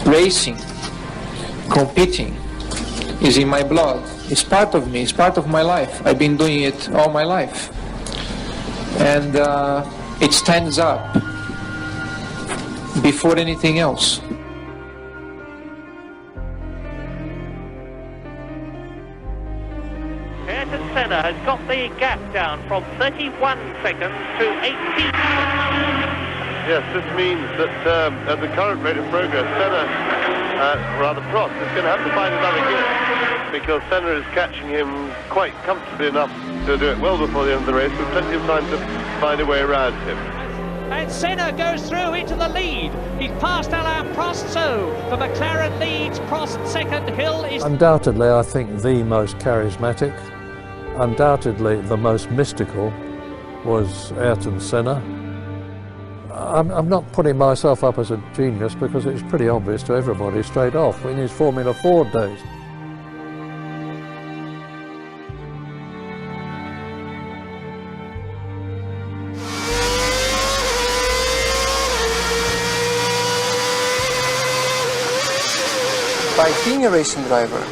Racing, competing, is in my blood. It's part of me. It's part of my life. I've been doing it all my life. And it stands up before anything else. Ayrton Senna has got the gap down from 31 seconds to 18. Yes, this means that at the current rate of progress, Senna, rather Prost, is going to have to find another gear, because Senna is catching him quite comfortably enough to do it well before the end of the race, with plenty of time to find a way around him. And Senna goes through into the lead. He's passed Alain Prost, so the McLaren leads, Prost second, Hill is... Undoubtedly, I think the most charismatic, undoubtedly the most mystical was Ayrton Senna. I'm not putting myself up as a genius, because it's pretty obvious to everybody straight off in his Formula 4 days. By being a racing driver,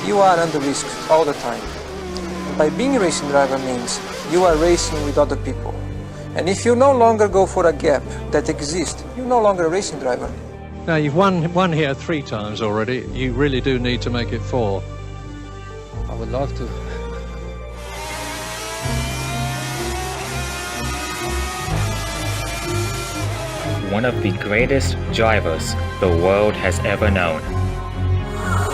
you are under risk all the time. By being a racing driver means you are racing with other people. And if you no longer go for a gap that exists, you're no longer a racing driver. Now, you've won here 3 times already. You really do need to make it 4. I would love to. One of the greatest drivers the world has ever known.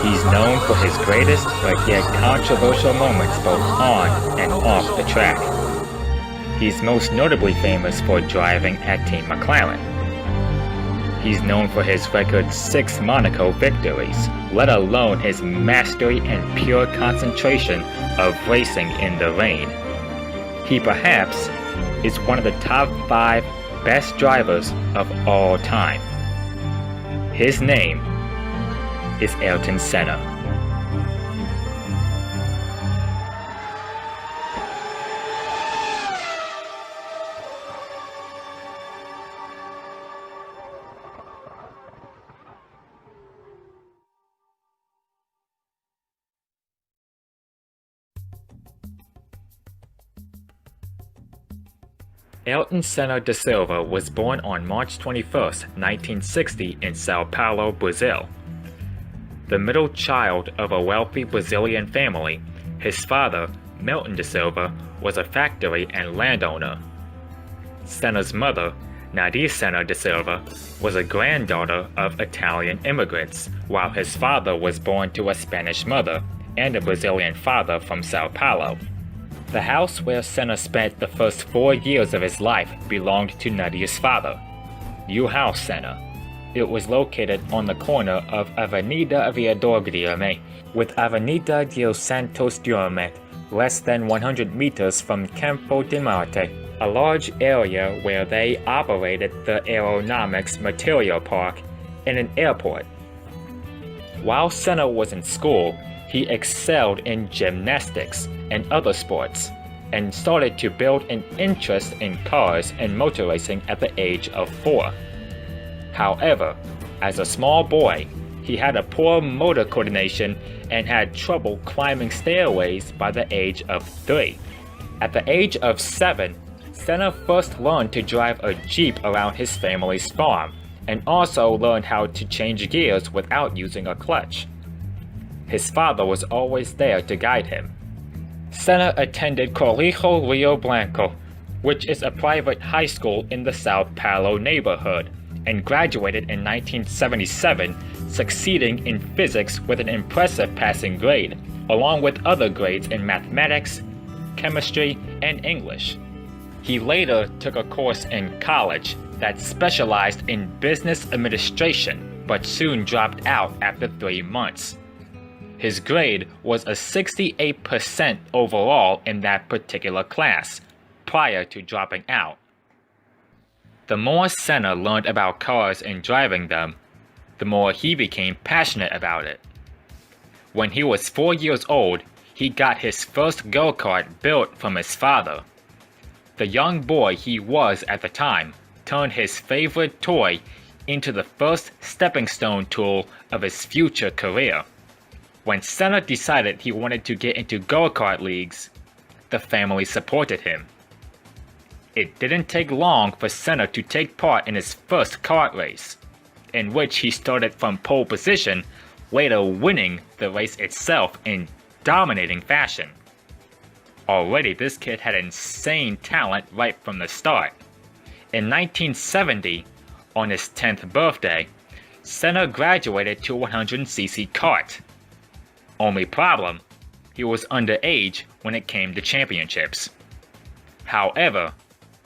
He's known for his greatest but yet controversial moments both on and off the track. He's most notably famous for driving at Team McLaren. He's known for his record 6 Monaco victories, let alone his mastery and pure concentration of racing in the rain. He perhaps is one of the top 5 best drivers of all time. His name is Ayrton Senna. Ayrton Senna da Silva was born on March 21, 1960 in Sao Paulo, Brazil. The middle child of a wealthy Brazilian family, his father, Milton da Silva, was a factory and landowner. Senna's mother, Nadia Senna da Silva, was a granddaughter of Italian immigrants, while his father was born to a Spanish mother and a Brazilian father from Sao Paulo. The house where Senna spent the first 4 years of his life belonged to Nadia's father, João Senna. It was located on the corner of Avenida Aviador Guilherme with Avenida dos Santos Dumont, less than 100 meters from Campo de Marte, a large area where they operated the Aeronautics Material Park and an airport. While Senna was in school, he excelled in gymnastics and other sports, and started to build an interest in cars and motor racing at the age of 4. However, as a small boy, he had a poor motor coordination and had trouble climbing stairways by the age of 3. At the age of 7, Senna first learned to drive a Jeep around his family's farm, and also learned how to change gears without using a clutch. His father was always there to guide him. Senna attended Colegio Rio Blanco, which is a private high school in the Sao Paulo neighborhood, and graduated in 1977, succeeding in physics with an impressive passing grade, along with other grades in mathematics, chemistry, and English. He later took a course in college that specialized in business administration, but soon dropped out after 3 months. His grade was a 68% overall in that particular class, prior to dropping out. The more Senna learned about cars and driving them, the more he became passionate about it. When he was 4 years old, he got his first go-kart built from his father. The young boy he was at the time turned his favorite toy into the first stepping stone tool of his future career. When Senna decided he wanted to get into go-kart leagues, the family supported him. It didn't take long for Senna to take part in his first kart race, in which he started from pole position, later winning the race itself in dominating fashion. Already this kid had insane talent right from the start. In 1970, on his 10th birthday, Senna graduated to 100cc kart. Only problem, he was underage when it came to championships. However,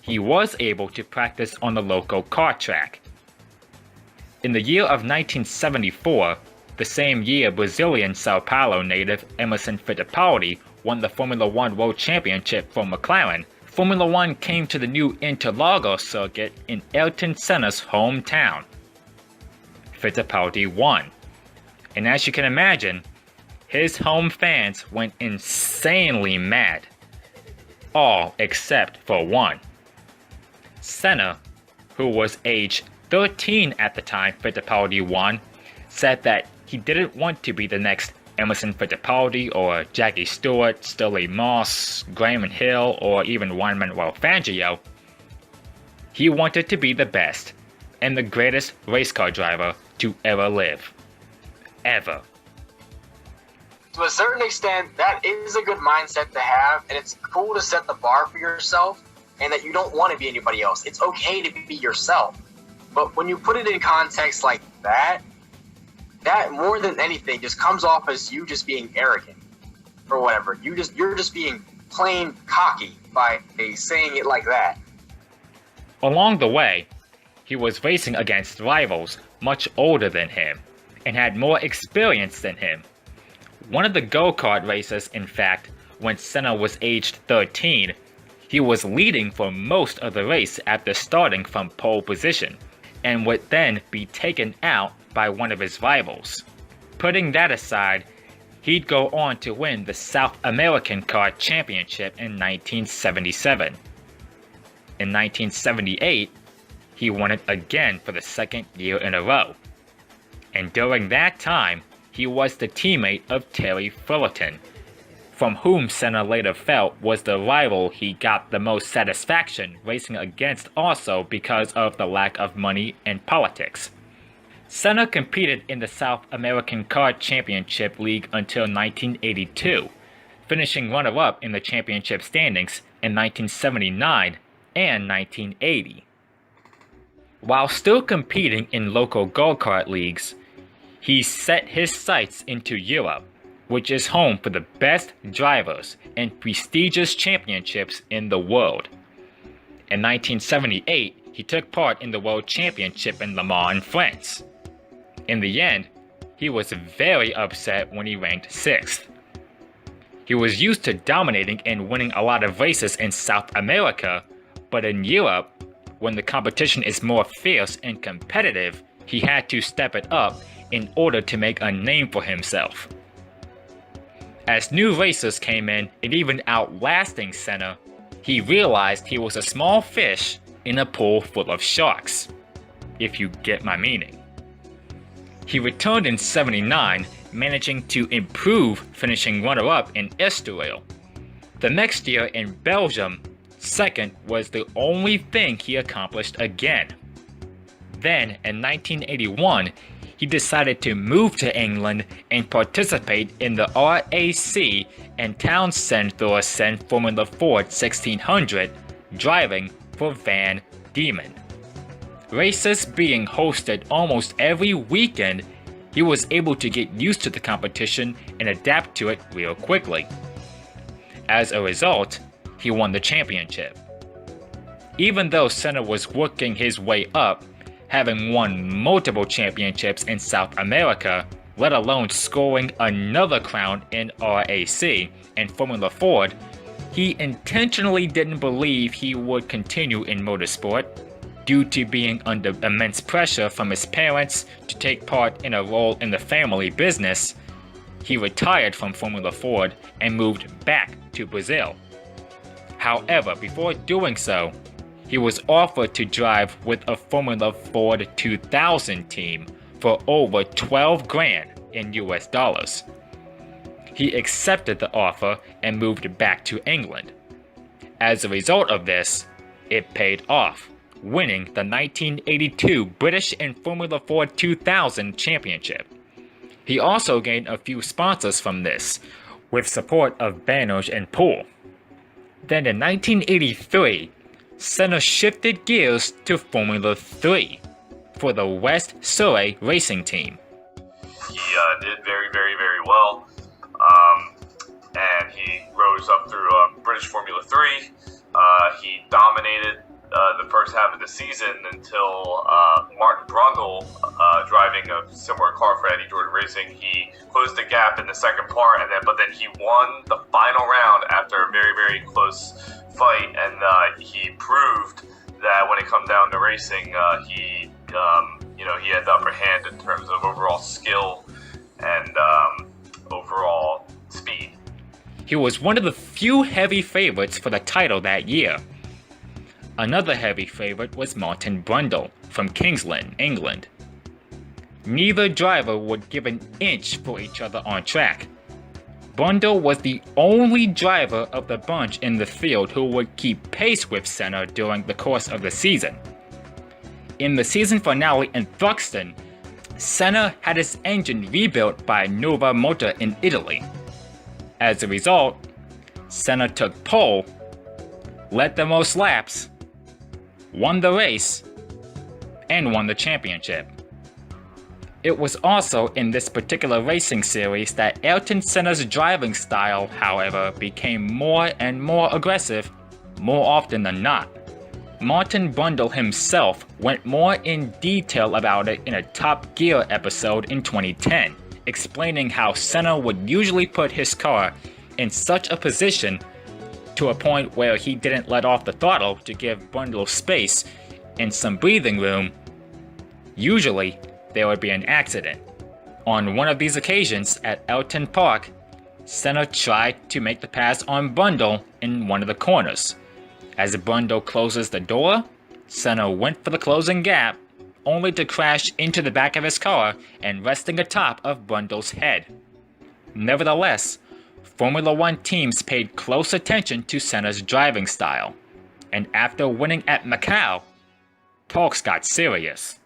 he was able to practice on the local kart track. In the year of 1974, the same year Brazilian Sao Paulo native Emerson Fittipaldi won the Formula One World Championship for McLaren, Formula One came to the new Interlagos circuit in Ayrton Senna's hometown. Fittipaldi won, and as you can imagine, his home fans went insanely mad. All except for one. Senna, who was age 13 at the time Fittipaldi won, said that he didn't want to be the next Emerson Fittipaldi or Jackie Stewart, Sterling Moss, Graham Hill, or even Juan Manuel Fangio. He wanted to be the best and the greatest race car driver to ever live. Ever. To a certain extent, that is a good mindset to have, and it's cool to set the bar for yourself and that you don't want to be anybody else. It's okay to be yourself. But when you put it in context like that more than anything just comes off as you just being arrogant or whatever. You're just being plain cocky by saying it like that. Along the way, he was racing against rivals much older than him and had more experience than him. One of the go-kart races, in fact, when Senna was aged 13, he was leading for most of the race after starting from pole position, and would then be taken out by one of his rivals. Putting that aside, he'd go on to win the South American Kart Championship in 1977. In 1978, he won it again for the second year in a row. And during that time, he was the teammate of Terry Fullerton, from whom Senna later felt was the rival he got the most satisfaction racing against, also because of the lack of money and politics. Senna competed in the South American Kart Championship League until 1982, finishing runner-up in the championship standings in 1979 and 1980. While still competing in local go-kart leagues, he set his sights into Europe, which is home for the best drivers and prestigious championships in the world. In 1978, he took part in the World Championship in Le Mans in France. In the end, he was very upset when he ranked 6th. He was used to dominating and winning a lot of races in South America, but in Europe, when the competition is more fierce and competitive, he had to step it up in order to make a name for himself. As new racers came in and even outlasting Senna, he realized he was a small fish in a pool full of sharks, if you get my meaning. He returned in '79, managing to improve, finishing runner-up in Estoril. The next year in Belgium, second was the only thing he accomplished again. Then, in 1981, he decided to move to England and participate in the RAC and Townsend Thorsen Formula Ford 1600, driving for Van Diemen. Races being hosted almost every weekend, he was able to get used to the competition and adapt to it real quickly. As a result, he won the championship. Even though Senna was working his way up, having won multiple championships in South America, let alone scoring another crown in RAC and Formula Ford, he intentionally didn't believe he would continue in motorsport due to being under immense pressure from his parents to take part in a role in the family business. He retired from Formula Ford and moved back to Brazil. However, before doing so, he was offered to drive with a Formula Ford 2000 team for over 12 grand in US dollars. He accepted the offer and moved back to England. As a result of this, it paid off, winning the 1982 British and Formula Ford 2000 championship. He also gained a few sponsors from this, with support of banners and pool. Then in 1983, Senna shifted gears to Formula 3 for the West Surrey racing team. He did very well, and he rose up through British Formula 3. He dominated the first half of the season until Martin Brundle, driving a similar car for Eddie Jordan Racing, he closed the gap in the second part, but then he won the final round after a very close fight, and he proved that when it comes down to racing, he had the upper hand in terms of overall skill and overall speed. He was one of the few heavy favorites for the title that year. Another heavy favorite was Martin Brundle from Kingsland, England. Neither driver would give an inch for each other on track. Brundle was the only driver of the bunch in the field who would keep pace with Senna during the course of the season. In the season finale in Thruxton, Senna had his engine rebuilt by Nova Motor in Italy. As a result, Senna took pole, led the most laps, won the race, and won the championship. It was also in this particular racing series that Ayrton Senna's driving style, however, became more and more aggressive more often than not. Martin Brundle himself went more in detail about it in a Top Gear episode in 2010, explaining how Senna would usually put his car in such a position to a point where he didn't let off the throttle to give Brundle space and some breathing room. Usually, there would be an accident. On one of these occasions at Elton Park, Senna tried to make the pass on Brundle in one of the corners. As Brundle closes the door, Senna went for the closing gap, only to crash into the back of his car and resting atop of Brundle's head. Nevertheless, Formula One teams paid close attention to Senna's driving style, and after winning at Macau, talks got serious.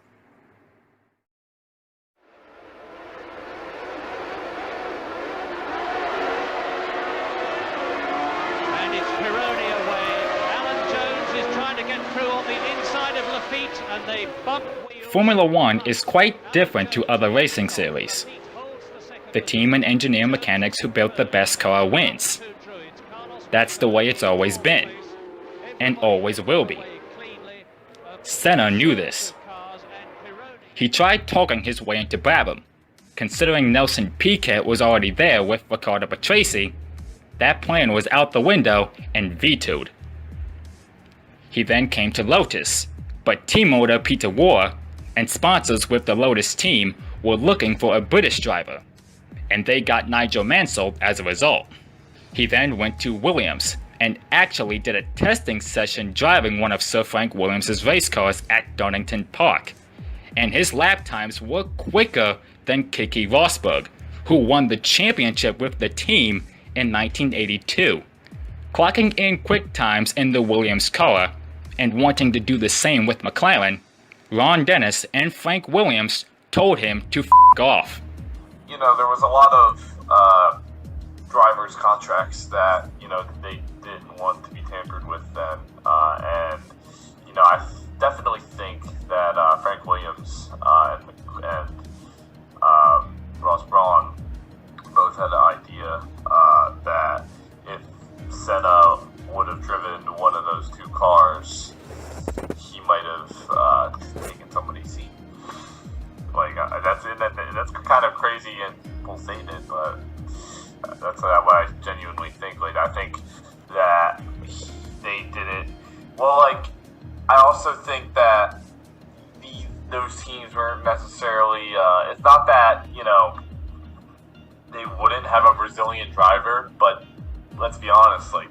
Formula One is quite different to other racing series. The team and engineer mechanics who built the best car wins. That's the way it's always been, and always will be. Senna knew this. He tried talking his way into Brabham. Considering Nelson Piquet was already there with Riccardo Patrese, that plan was out the window and vetoed. He then came to Lotus, but team owner Peter Warr and sponsors with the Lotus team were looking for a British driver, and they got Nigel Mansell as a result. He then went to Williams and actually did a testing session driving one of Sir Frank Williams' race cars at Donington Park, and his lap times were quicker than Keke Rosberg, who won the championship with the team in 1982. Clocking in quick times in the Williams car and wanting to do the same with McLaren, Ron Dennis and Frank Williams told him to f*** off. You know, there was a lot of drivers' contracts that, you know, they didn't want to be tampered with then. And, you know, I definitely think that Frank Williams and Ross Brawn both had the idea that if Senna would have driven one of those two cars, he might have taken somebody's seat. Like that's kind of crazy and people saying it, but that's what I genuinely think. Like I think that they did it well. Like I also think that those teams weren't necessarily. It's not that, you know, they wouldn't have a Brazilian driver, but let's be honest, like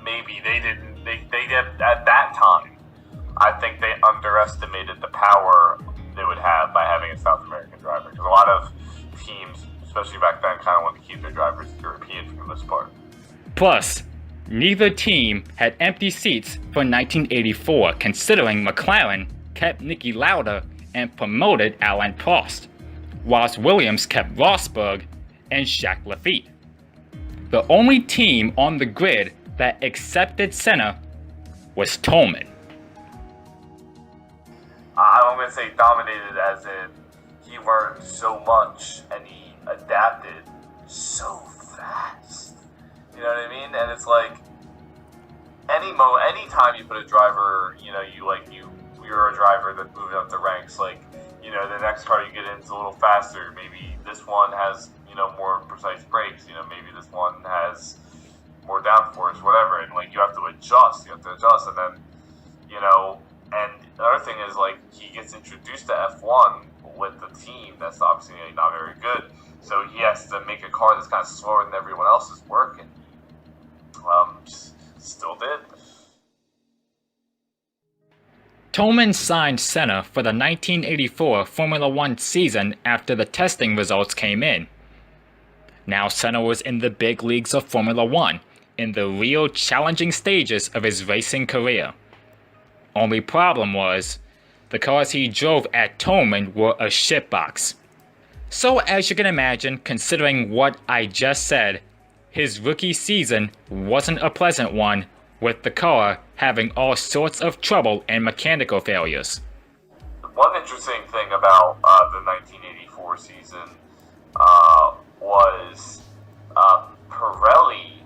maybe they didn't. They did at that time. I think they underestimated the power they would have by having a South American driver, because a lot of teams, especially back then, kind of wanted to keep their drivers European for the most part. Plus, neither team had empty seats for 1984, considering McLaren kept Niki Lauda and promoted Alain Prost, whilst Williams kept Rosberg and Jacques Lafitte. The only team on the grid that accepted Senna was Toleman. I'm going to say dominated as in he learned so much and he adapted so fast. You know what I mean? And it's like any time you put a driver, you know, you're a driver that moved up the ranks, like, you know, the next car you get in is a little faster. Maybe this one has, you know, more precise brakes. You know, maybe this one has more downforce, whatever. And like you have to adjust. And then, you know, and the other thing is, like, he gets introduced to F1 with the team that's obviously not very good. So he has to make a car that's kind of slower than everyone else's work. And still did. Toleman signed Senna for the 1984 Formula One season after the testing results came in. Now Senna was in the big leagues of Formula One, in the real challenging stages of his racing career. Only problem was, the cars he drove at Toleman were a shitbox. So as you can imagine, considering what I just said, his rookie season wasn't a pleasant one, with the car having all sorts of trouble and mechanical failures. One interesting thing about the 1984 season was Pirelli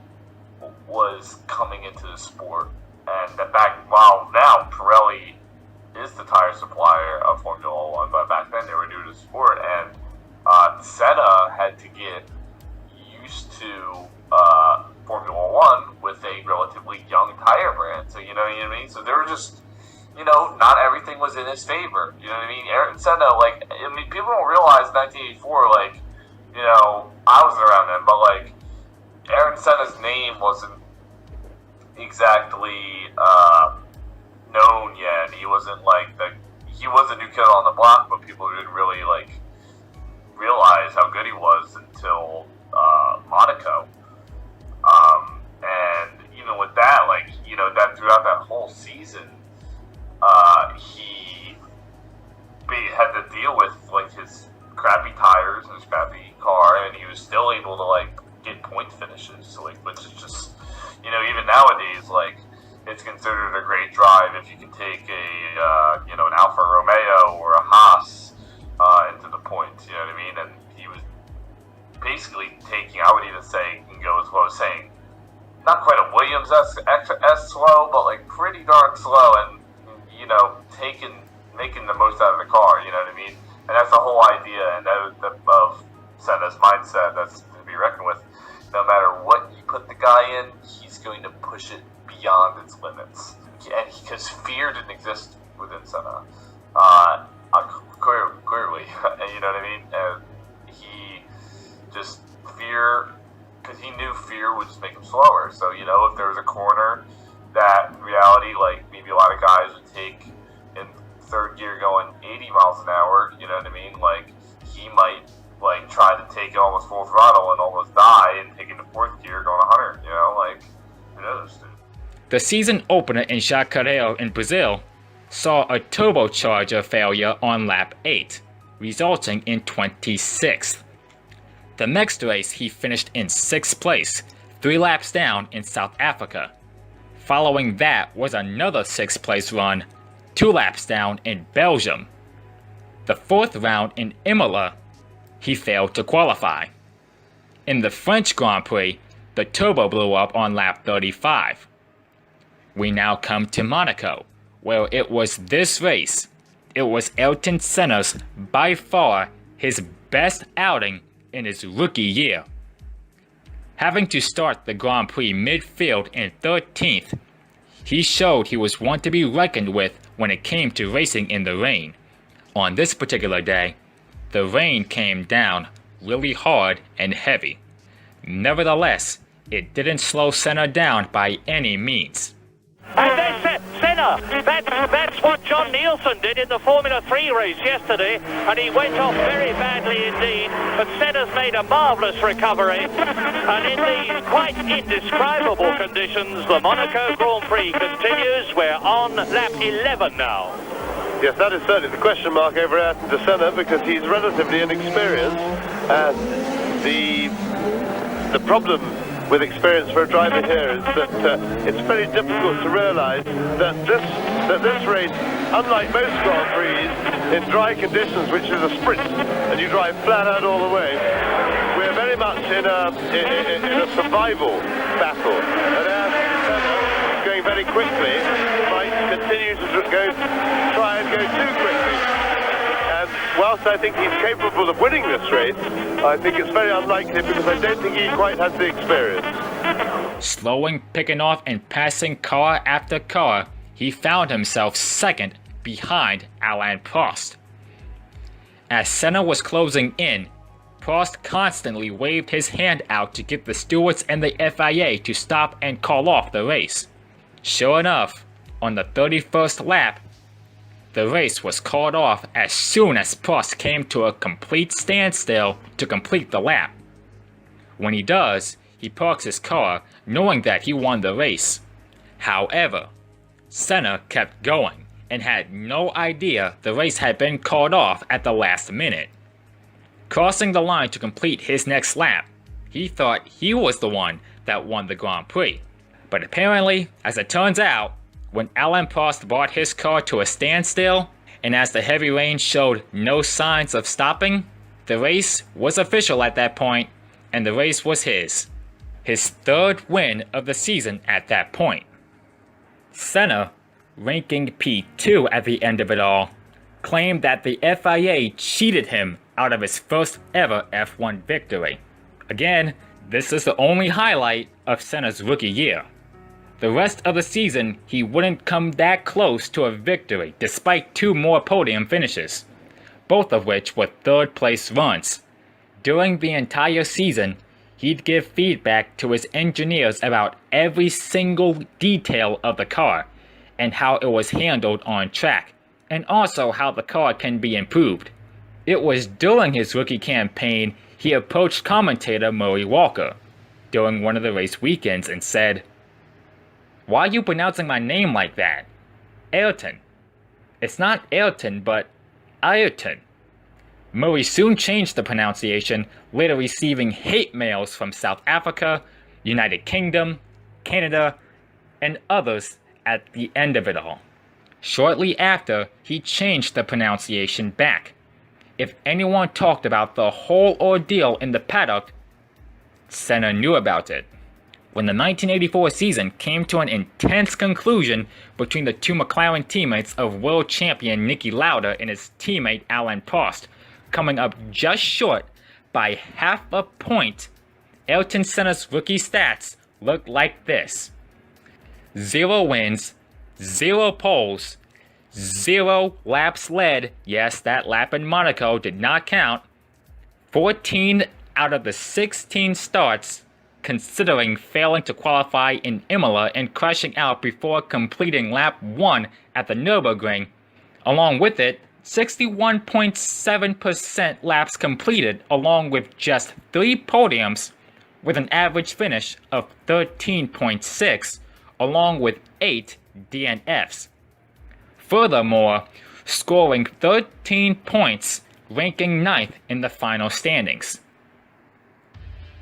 was coming into the sport, and now Pirelli is the tire supplier of Formula One, but back then they were new to the sport, and Senna had to get used to Formula One with a relatively young tire brand. So, you know what I mean? So they were just, you know, not everything was in his favor. You know what I mean? Ayrton Senna, like, I mean, people don't realize 1984, like, you know, I wasn't around then, but, like, Ayrton Senna's name wasn't exactly known yet. He wasn't, like, he was a new kid on the block, but people didn't really, like, realize how good he was until Monaco. And even with that, like, you know, that throughout that whole season, he had to deal with, like, his crappy tires and his crappy car, and he was still able to, like, get point finishes. So, like, which is just, you know, even nowadays, like, it's considered a great drive if you can take a, you know, an Alfa Romeo or a Haas into the points. You know what I mean? And he was basically taking, I would even say, can go as low as saying, not quite a Williams S slow, but like pretty darn slow, and, you know, making the most out of the car, you know what I mean? And that's the whole idea, and of Senna's mindset that's to be reckoned with. No matter what you put the guy in, he's going to push it beyond its limits. And because fear didn't exist within Senna, clearly, you know what I mean? And he just because he knew fear would just make him slower. So, you know, if there was a corner that in reality, like, maybe a lot of guys would take in third gear going 80 miles an hour, you know what I mean? Like, he might, like, try to take it almost full throttle and almost die and take it to fourth gear going 100, you know? Like, who knows, dude? The season opener in Jacques Career in Brazil saw a turbocharger failure on lap 8, resulting in 26th. The next race he finished in 6th place, 3 laps down in South Africa. Following that was another 6th place run, 2 laps down in Belgium. The 4th round in Imola, he failed to qualify. In the French Grand Prix, the turbo blew up on lap 35. We now come to Monaco, where it was this race. It was Ayrton Senna's, by far, his best outing in his rookie year. Having to start the Grand Prix midfield in 13th, he showed he was one to be reckoned with when it came to racing in the rain. On this particular day, the rain came down really hard and heavy. Nevertheless, it didn't slow Senna down by any means. And there's Senna. That's what John Nielsen did in the Formula 3 race yesterday, and he went off very badly indeed. But Senna's made a marvellous recovery, and in these quite indescribable conditions, the Monaco Grand Prix continues. We're on lap 11 now. Yes, that is certainly the question mark over Ayrton Senna, because he's relatively inexperienced, and the problem with experience for a driver here is that it's very difficult to realise that this race, unlike most Grand Prix, in dry conditions, which is a sprint, and you drive flat out all the way, we're very much in a survival battle. And Ayrton Senna, going very quickly, might continue to try and go too quickly. And whilst I think he's capable of winning this race, I think it's very unlikely, because I don't think he quite has the experience. Slowing, picking off, and passing car after car, he found himself second behind Alain Prost. As Senna was closing in, Prost constantly waved his hand out to get the stewards and the FIA to stop and call off the race. Sure enough, on the 31st lap, the race was called off as soon as Prost came to a complete standstill to complete the lap. When he does, he parks his car, knowing that he won the race. However, Senna kept going and had no idea the race had been called off at the last minute. Crossing the line to complete his next lap, he thought he was the one that won the Grand Prix. But apparently, as it turns out, when Alain Prost brought his car to a standstill, and as the heavy rain showed no signs of stopping, the race was official at that point, and the race was his 3rd win of the season at that point. Senna, ranking P2 at the end of it all, claimed that the FIA cheated him out of his first ever F1 victory. Again, this is the only highlight of Senna's rookie year. The rest of the season, he wouldn't come that close to a victory despite 2 more podium finishes, both of which were 3rd place runs. During the entire season, he'd give feedback to his engineers about every single detail of the car and how it was handled on track, and also how the car can be improved. It was during his rookie campaign he approached commentator Murray Walker during one of the race weekends and said, "Why are you pronouncing my name like that? Ayrton. It's not Ayrton, but Ayrton." Murray soon changed the pronunciation, later receiving hate mails from South Africa, United Kingdom, Canada, and others at the end of it all. Shortly after, he changed the pronunciation back. If anyone talked about the whole ordeal in the paddock, Senna knew about it. When the 1984 season came to an intense conclusion between the 2 McLaren teammates of world champion Niki Lauda and his teammate Alain Prost, coming up just short by half a point, Ayrton Senna's rookie stats looked like this: 0 wins, 0 poles, 0 laps led, yes, that lap in Monaco did not count, 14 out of the 16 starts, considering failing to qualify in Imola and crashing out before completing lap 1 at the Nürburgring. Along with it, 61.7% laps completed, along with just 3 podiums, with an average finish of 13.6, along with 8 DNFs. Furthermore, scoring 13 points ranking 9th in the final standings.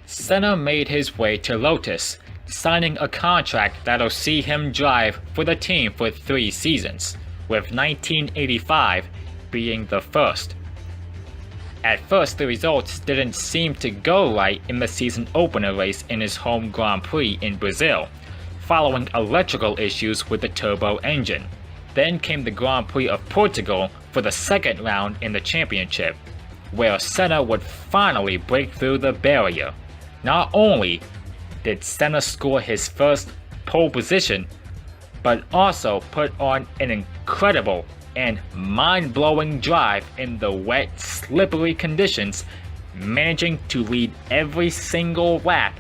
Senna made his way to Lotus, signing a contract that'll see him drive for the team for 3 seasons, with 1985 being the first. At first, the results didn't seem to go right in the season opener race in his home Grand Prix in Brazil, following electrical issues with the turbo engine. Then came the Grand Prix of Portugal for the second round in the championship, where Senna would finally break through the barrier. Not only did Senna score his first pole position, but also put on an incredible and mind-blowing drive in the wet, slippery conditions, managing to lead every single lap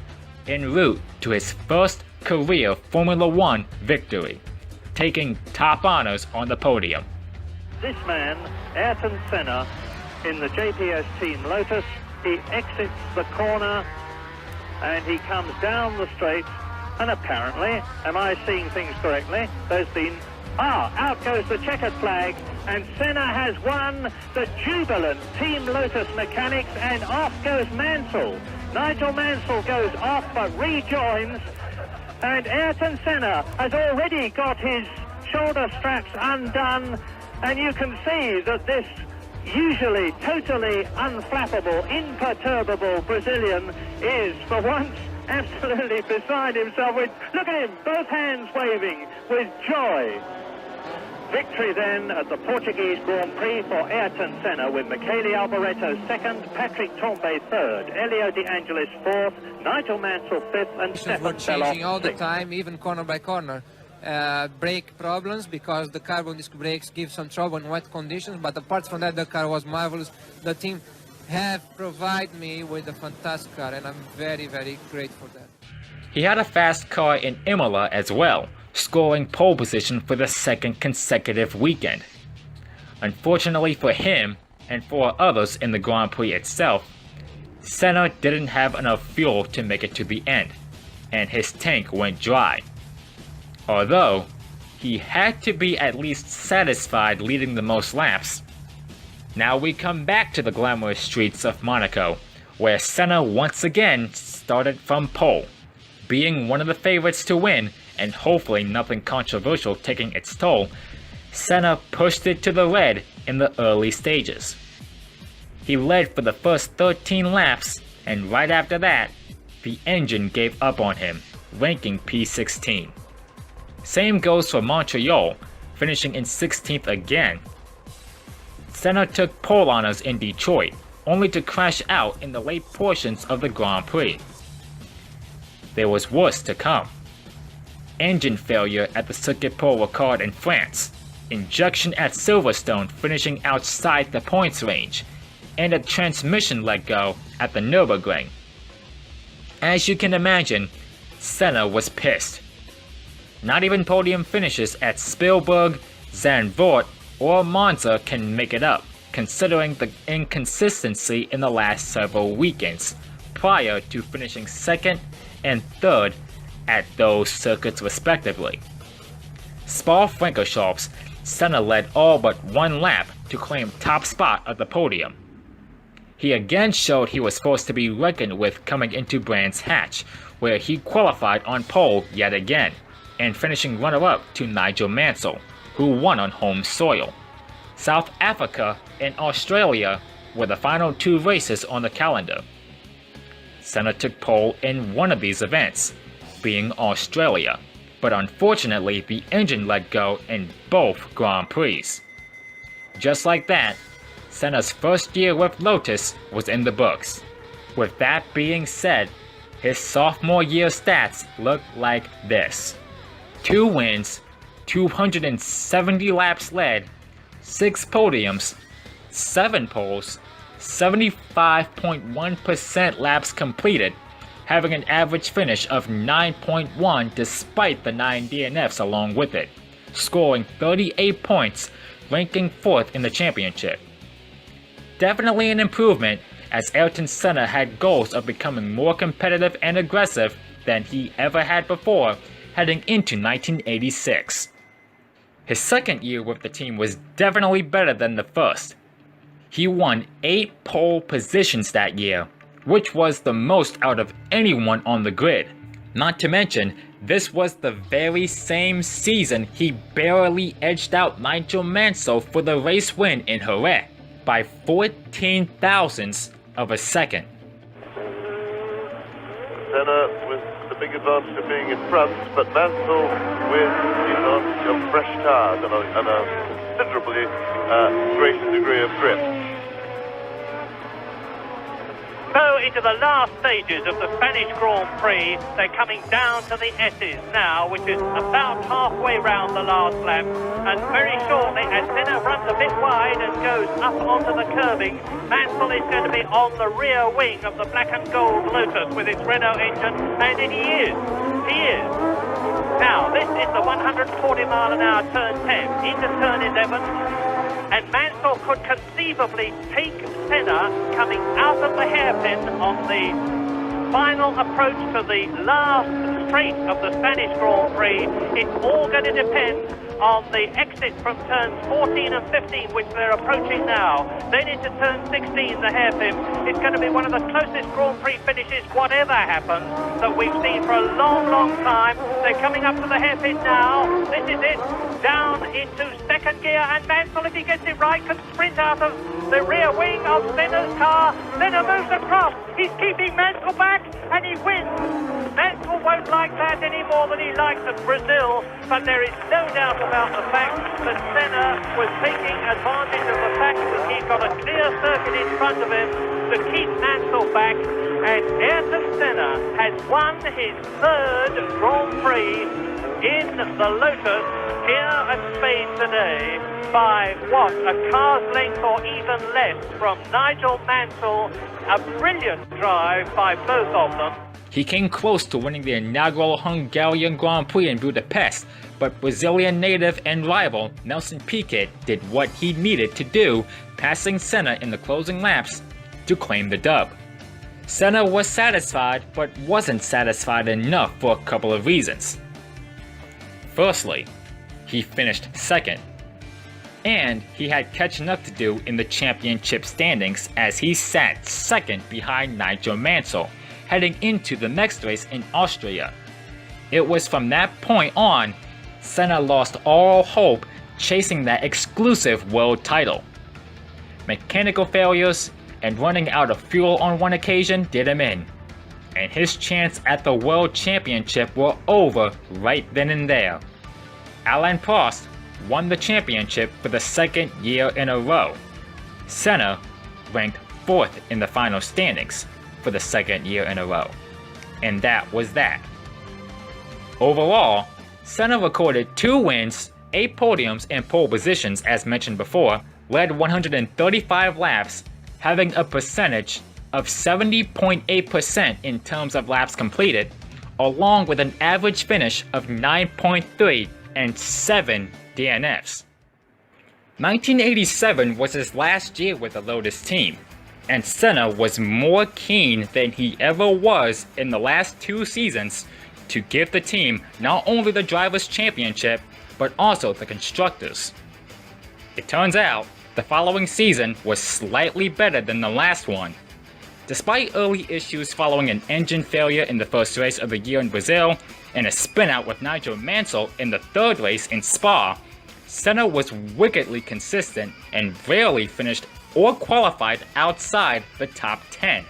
en route to his first career Formula One victory, taking top honors on the podium. This man, Ayrton Senna, in the JPS team Lotus, he exits the corner and he comes down the straight, and apparently, am I seeing things correctly, there's been, out goes the checkered flag, and Senna has won the jubilant Team Lotus mechanics, and off goes Mansell. Nigel Mansell goes off but rejoins, and Ayrton Senna has already got his shoulder straps undone, and you can see that this usually totally unflappable, imperturbable Brazilian is for once absolutely beside himself with, look at him, both hands waving with joy. Victory then at the Portuguese Grand Prix for Ayrton Senna, with Michele Alboreto second, Patrick Tambay third, Elio De Angelis fourth, Nigel Mansell fifth, and Stefan We're changing all the sixth. time, even corner by corner. Brake problems because the carbon disc brakes give some trouble in wet conditions, but apart from that, the car was marvelous. The team have provided me with a fantastic car, and I'm very, very grateful for that. He had a fast car in Imola as well, scoring pole position for the second consecutive weekend. Unfortunately for him, and for others in the Grand Prix itself, Senna didn't have enough fuel to make it to the end, and his tank went dry. Although, he had to be at least satisfied leading the most laps. Now we come back to the glamorous streets of Monaco, where Senna once again started from pole, being one of the favorites to win, and hopefully nothing controversial taking its toll. Senna pushed it to the lead in the early stages. He led for the first 13 laps, and right after that, the engine gave up on him, ranking P16. Same goes for Montreal, finishing in 16th again. Senna took pole honors in Detroit, only to crash out in the late portions of the Grand Prix. There was worse to come. Engine failure at the Circuit Paul Ricard in France, injection at Silverstone finishing outside the points range, and a transmission let go at the Nürburgring. As you can imagine, Senna was pissed. Not even podium finishes at Spielberg, Zandvoort, or Monza can make it up, considering the inconsistency in the last several weekends, prior to finishing second and third at those circuits respectively. Spa-Francorchamps, Senna led all but one lap to claim top spot at the podium. He again showed he was forced to be reckoned with coming into Brands Hatch, where he qualified on pole yet again, and finishing runner-up to Nigel Mansell, who won on home soil. South Africa and Australia were the final 2 races on the calendar. Senna took pole in one of these events, being Australia, but unfortunately the engine let go in both Grand Prix. Just like that, Senna's first year with Lotus was in the books. With that being said, his sophomore year stats look like this: 2 wins, 270 laps led, 6 podiums, 7 poles, 75.1% laps completed, having an average finish of 9.1 despite the 9 DNFs along with it, scoring 38 points, ranking 4th in the championship. Definitely an improvement, as Ayrton Senna had goals of becoming more competitive and aggressive than he ever had before, heading into 1986. His second year with the team was definitely better than the first. He won 8 pole positions that year, which was the most out of anyone on the grid. Not to mention, this was the very same season he barely edged out Nigel Mansell for the race win in Jerez by 14 thousandths of a second. Senna with the big advantage of being in front, but Mansell with the advantage of fresh tyres and a considerably greater degree of grip. So into the last stages of the Spanish Grand Prix, they're coming down to the S's now, which is about halfway round the last lap. And very shortly, as Senna runs a bit wide and goes up onto the curbing, Mansell is going to be on the rear wing of the black and gold Lotus with its Renault engine, and he is. Now, this is the 140 mile an hour turn 10 into turn 11. And Mansell could conceivably take Senna coming out of the hairpin on the final approach to the last straight of the Spanish Grand Prix. It's all going to depend on the exit from turns 14 and 15, which they're approaching now. Then into turn 16, the hairpin. It's going to be one of the closest Grand Prix finishes, whatever happens, that we've seen for a long, long time. They're coming up to the hairpin now. This is it. Down into second gear, and Mansell, if he gets it right, can sprint out of the rear wing of Senna's car. Senna moves across. He's keeping Mansell back, and he wins. Mansell won't like that any more than he likes at Brazil, but there is no doubt about the fact that Senna was taking advantage of the fact that he's got a clear circuit in front of him to keep Mansell back, and Ayrton Senna has won his 3rd Grand Prix in the Lotus here at Spain today by, what, a car's length or even less from Nigel Mansell. A brilliant drive by both of them. He came close to winning the inaugural Hungarian Grand Prix in Budapest, but Brazilian native and rival Nelson Piquet did what he needed to do, passing Senna in the closing laps to claim the dub. Senna was satisfied, but wasn't satisfied enough for a couple of reasons. Firstly, he finished second, and he had catching up to do in the championship standings as he sat second behind Nigel Mansell, heading into the next race in Austria. It was from that point on, Senna lost all hope chasing that exclusive world title. Mechanical failures and running out of fuel on one occasion did him in, and his chance at the world championship were over right then and there. Alain Prost won the championship for the 2nd year in a row. Senna ranked 4th in the final standings for the 2nd year in a row. And that was that. Overall, Senna recorded 2 wins, 8 podiums and pole positions as mentioned before, led 135 laps, having a percentage of 70.8% in terms of laps completed, along with an average finish of 9.3 and 7 DNFs. 1987 was his last year with the Lotus team, and Senna was more keen than he ever was in the last 2 seasons to give the team not only the Drivers' Championship, but also the Constructors. It turns out, the following season was slightly better than the last one. Despite early issues following an engine failure in the first race of the year in Brazil, and a spin-out with Nigel Mansell in the 3rd race in Spa, Senna was wickedly consistent and rarely finished or qualified outside the top 10.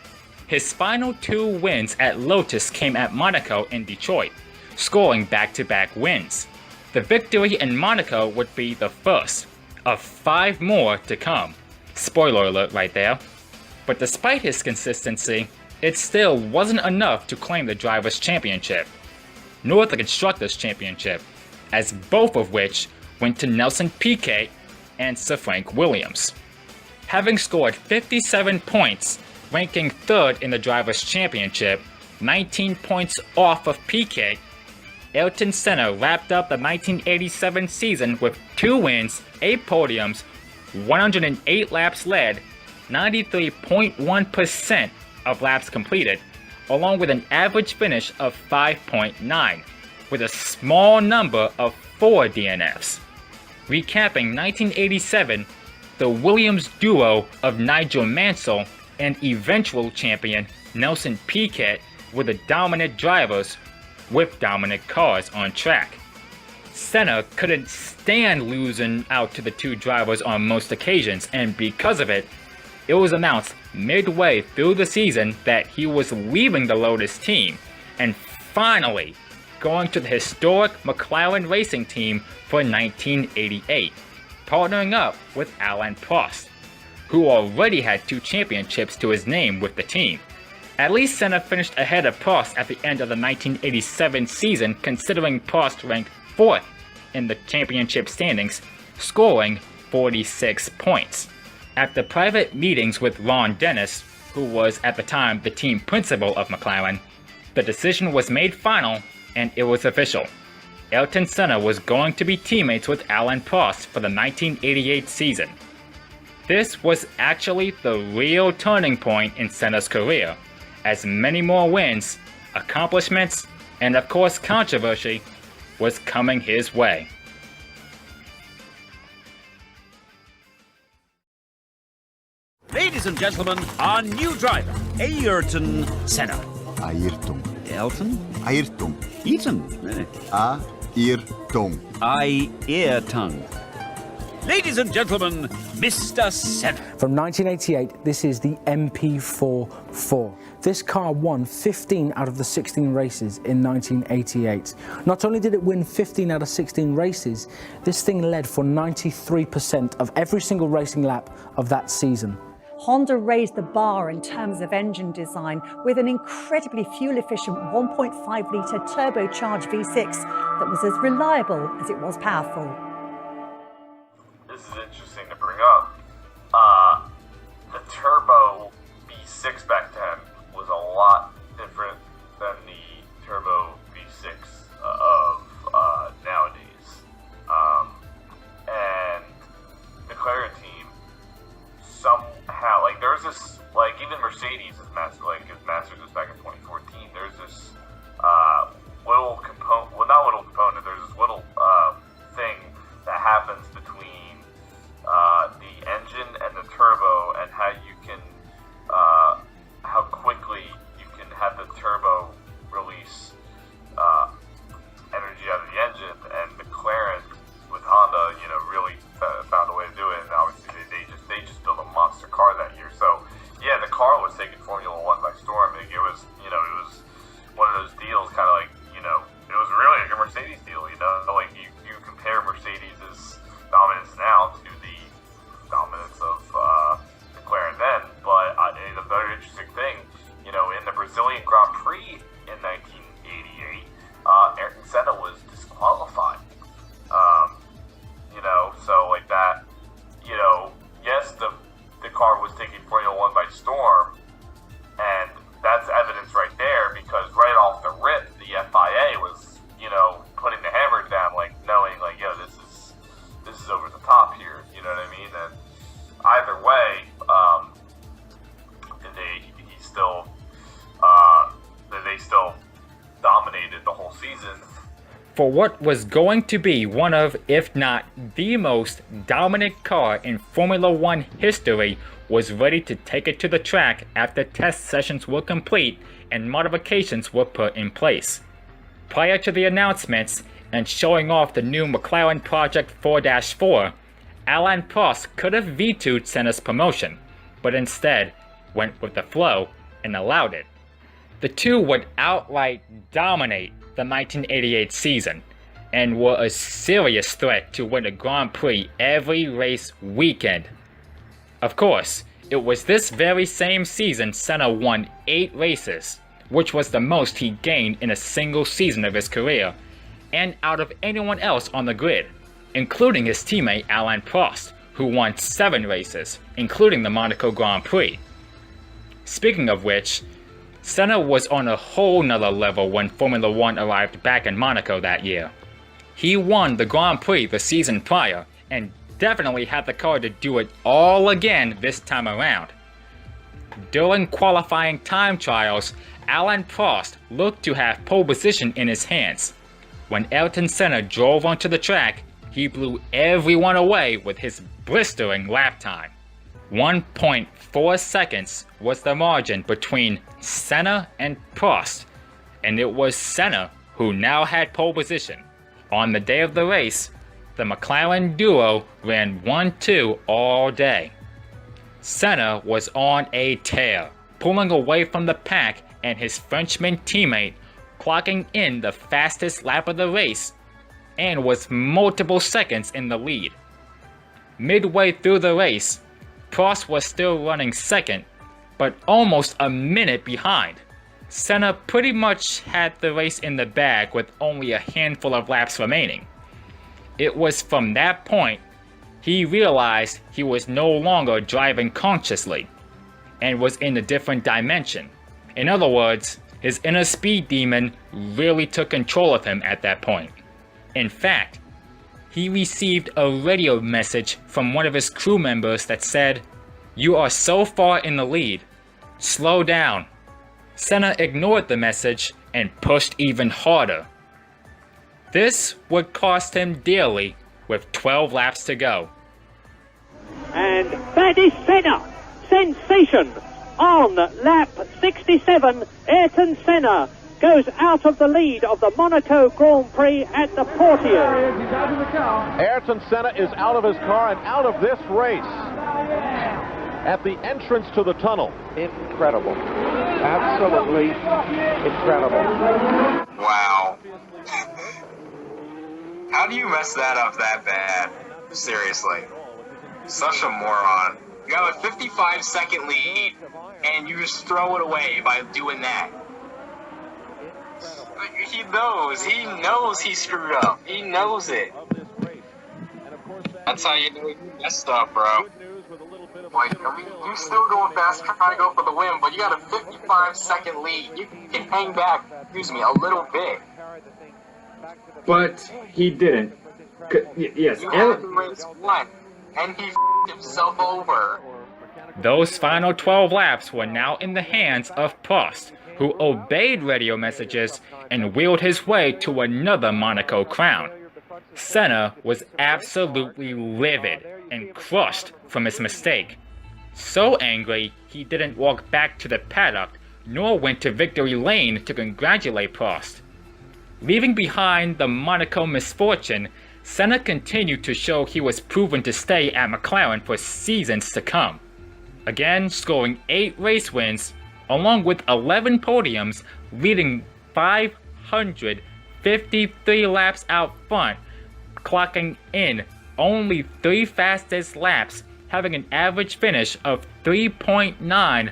His final 2 wins at Lotus came at Monaco and Detroit, scoring back-to-back wins. The victory in Monaco would be the first of 5 more to come. Spoiler alert right there. But despite his consistency, it still wasn't enough to claim the Drivers' Championship, nor the Constructors' Championship, as both of which went to Nelson Piquet and Sir Frank Williams. Having scored 57 points, ranking 3rd in the Drivers' Championship, 19 points off of Piquet, Ayrton Senna wrapped up the 1987 season with 2 wins, 8 podiums, 108 laps led, 93.1% of laps completed, along with an average finish of 5.9, with a small number of 4 DNFs. Recapping 1987, the Williams duo of Nigel Mansell and eventual champion Nelson Piquet were the dominant drivers with dominant cars on track. Senna couldn't stand losing out to the two drivers on most occasions, and because of it, it was announced midway through the season that he was leaving the Lotus team and finally going to the historic McLaren racing team for 1988, partnering up with Alain Prost, who already had 2 championships to his name with the team. At least Senna finished ahead of Prost at the end of the 1987 season, considering Prost ranked 4th in the championship standings, scoring 46 points. After private meetings with Ron Dennis, who was at the time the team principal of McLaren, the decision was made final and it was official. Ayrton Senna was going to be teammates with Alain Prost for the 1988 season. This was actually the real turning point in Senna's career, as many more wins, accomplishments, and of course controversy was coming his way. Ladies and gentlemen, our new driver, Ayrton Senna. Ayrton. Elton? Ayrton. Eaton? Ayrton. Ayrton. Ladies and gentlemen, Mr. Senna. From 1988, this is the MP44. This car won 15 out of the 16 races in 1988. Not only did it win 15 out of 16 races, this thing led for 93% of every single racing lap of that season. Honda raised the bar in terms of engine design with an incredibly fuel-efficient 1.5-litre turbocharged V6 that was as reliable as it was powerful. This is interesting to bring up. The turbo V6 back then was a lot different than the turbo V6 of nowadays. And the McLaren team somehow, like, there's this, like, even Mercedes is master, like, his master goes back in 2014. There's this little component, well, not little component, there's this little thing that happens between the engine and the turbo, and how you can, how quickly you can have the turbo release energy out of the engine. And McLaren with Honda, you know, really found a way to do it. And obviously they just built a monster car that year. So yeah, the car was taking Formula One by storm. Like, it was, you know, it was one of those deals, kind of like, you know, it was really like a Mercedes deal. You know, like you compare Mercedes' dominance now to the dominance of McLaren then. But a very interesting thing, you know, in the Brazilian Grand Prix in 1988, Ayrton Senna was disqualified. You know, so like that, you know, yes, the car was taking Formula One by storm, and that's evidence right there, because right off the rip, the FIA was, you know, putting the hammer down, like, knowing, like, yo, this is over the top here, you know what I mean? And either way, they still dominated the whole season. For what was going to be one of, if not the most dominant car in Formula One history, was ready to take it to the track after test sessions were complete and modifications were put in place. Prior to the announcements and showing off the new McLaren Project 4-4, Alain Prost could have vetoed Senna's promotion, but instead went with the flow and allowed it. The two would outright dominate the 1988 season and were a serious threat to win a Grand Prix every race weekend. Of course, it was this very same season Senna won 8 races, which was the most he gained in a single season of his career, and out of anyone else on the grid, including his teammate Alain Prost, who won 7 races, including the Monaco Grand Prix. Speaking of which, Senna was on a whole nother level when Formula One arrived back in Monaco that year. He won the Grand Prix the season prior, and definitely had the car to do it all again this time around. During qualifying time trials, Alain Prost looked to have pole position in his hands. When Ayrton Senna drove onto the track, he blew everyone away with his blistering lap time. 1.4 seconds was the margin between Senna and Prost, and it was Senna who now had pole position. On the day of the race, the McLaren duo ran 1-2 all day. Senna was on a tear, pulling away from the pack and his Frenchman teammate, clocking in the fastest lap of the race, and was multiple seconds in the lead. Midway through the race, Prost was still running second, but almost a minute behind. Senna pretty much had the race in the bag with only a handful of laps remaining. It was from that point he realized he was no longer driving consciously and was in a different dimension. In other words, his inner speed demon really took control of him at that point. In fact, he received a radio message from one of his crew members that said, "You are so far in the lead, slow down." Senna ignored the message and pushed even harder. This would cost him dearly with 12 laps to go. And that is Senna. Sensation. On lap 67, Ayrton Senna goes out of the lead of the Monaco Grand Prix at the Portier. Ayrton Senna is out of his car and out of this race at the entrance to the tunnel. Incredible. Absolutely incredible. Wow. How do you mess that up that bad? Seriously. Such a moron. You have a 55-second lead, and you just throw it away by doing that. He knows he screwed up. He knows it. That's how you know you messed up, bro. Like, I mean, you're still going fast, trying to go for the win, but you got a 55-second lead. You can hang back, a little bit. But he didn't. Yes. You had to race one, and he f***ed himself over. Those final 12 laps were now in the hands of Prost, who obeyed radio messages and wheeled his way to another Monaco crown. Senna was absolutely livid and crushed from his mistake. So angry, he didn't walk back to the paddock, nor went to victory lane to congratulate Prost. Leaving behind the Monaco misfortune, Senna continued to show he was proven to stay at McLaren for seasons to come. Again, scoring 8 race wins, along with 11 podiums, leading 553 laps out front, clocking in only 3 fastest laps, having an average finish of 3.9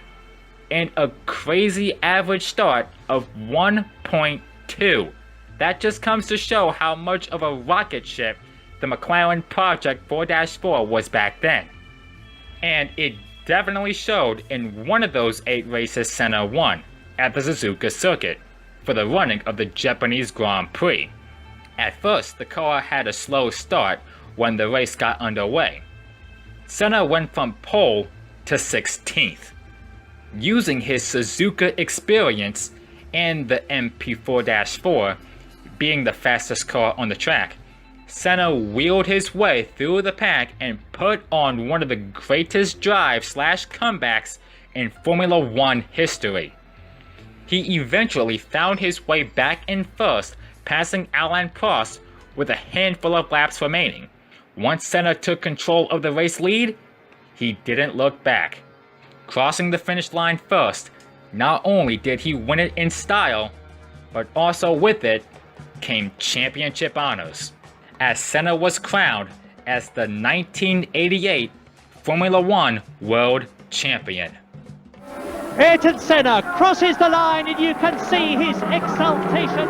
and a crazy average start of 1.2. That just comes to show how much of a rocket ship the McLaren Project 4-4 was back then. And it definitely showed in one of those 8 races Senna won at the Suzuka circuit for the running of the Japanese Grand Prix. At first, the car had a slow start when the race got underway. Senna went from pole to 16th. Using his Suzuka experience and the MP4-4 being the fastest car on the track, Senna wheeled his way through the pack and put on one of the greatest drive/comebacks in Formula One history. He eventually found his way back in first, passing Alain Prost with a handful of laps remaining. Once Senna took control of the race lead, he didn't look back. Crossing the finish line first, not only did he win it in style, but also with it came championship honors, as Senna was crowned as the 1988 Formula One World Champion. Ayrton Senna crosses the line and you can see his exultation.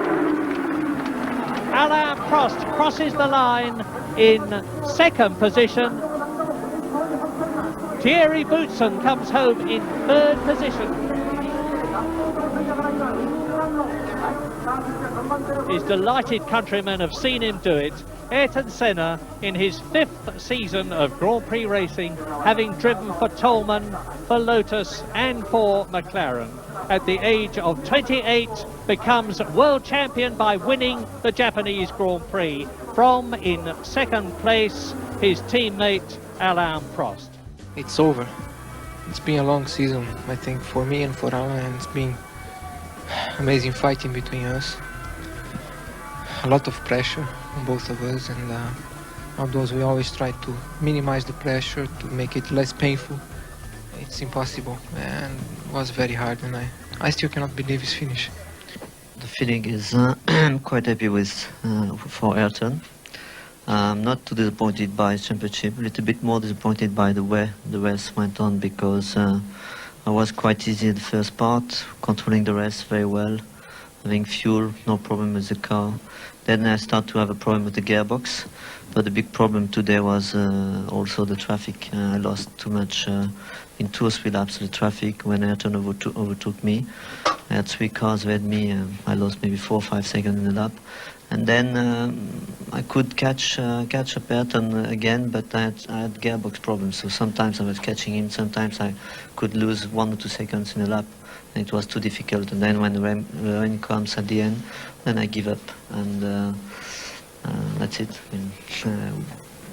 Alain Prost crosses the line in second position. Thierry Boutsen comes home in third position. His delighted countrymen have seen him do it. Ayrton Senna in his 5th season of Grand Prix racing, having driven for Toleman, for Lotus and for McLaren. at the age of 28, becomes world champion by winning the Japanese Grand Prix from, in second place, his teammate Alain Prost. It's over. It's been a long season, I think, for me and for Alain, and it's been amazing fighting between us. A lot of pressure on both of us, and although we always try to minimize the pressure to make it less painful, it's impossible, and it was very hard, and I still cannot believe his finish. The feeling is quite happy with for Ayrton. I'm not too disappointed by his championship, a little bit more disappointed by the way the race went on, because I was quite easy in the first part, controlling the race very well, having fuel, no problem with the car. Then I started to have a problem with the gearbox, but the big problem today was also the traffic. I lost too much in 2 or 3 laps of the traffic when Ayrton overtook me. I had 3 cars ahead of me, I lost maybe 4 or 5 seconds in the lap. And then I could catch up Ayrton again, but I had gearbox problems, so sometimes I was catching him, sometimes I could lose 1 or 2 seconds in a lap, and it was too difficult. And then when the rain comes at the end, then I give up, and that's it.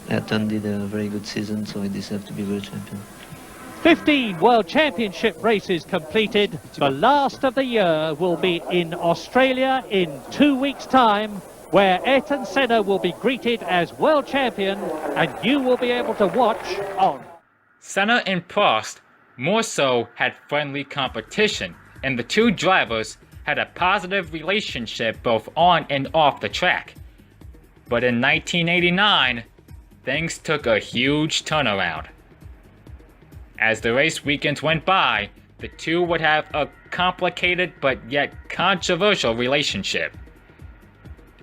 Ayrton did a very good season, so he deserved to be world champion. 15 World Championship races completed. The last of the year will be in Australia in 2 weeks' time, where Ayrton Senna will be greeted as world champion, and you will be able to watch on. Senna and Prost more so had friendly competition, and the two drivers had a positive relationship both on and off the track. But in 1989, things took a huge turnaround. As the race weekends went by, the two would have a complicated but yet controversial relationship.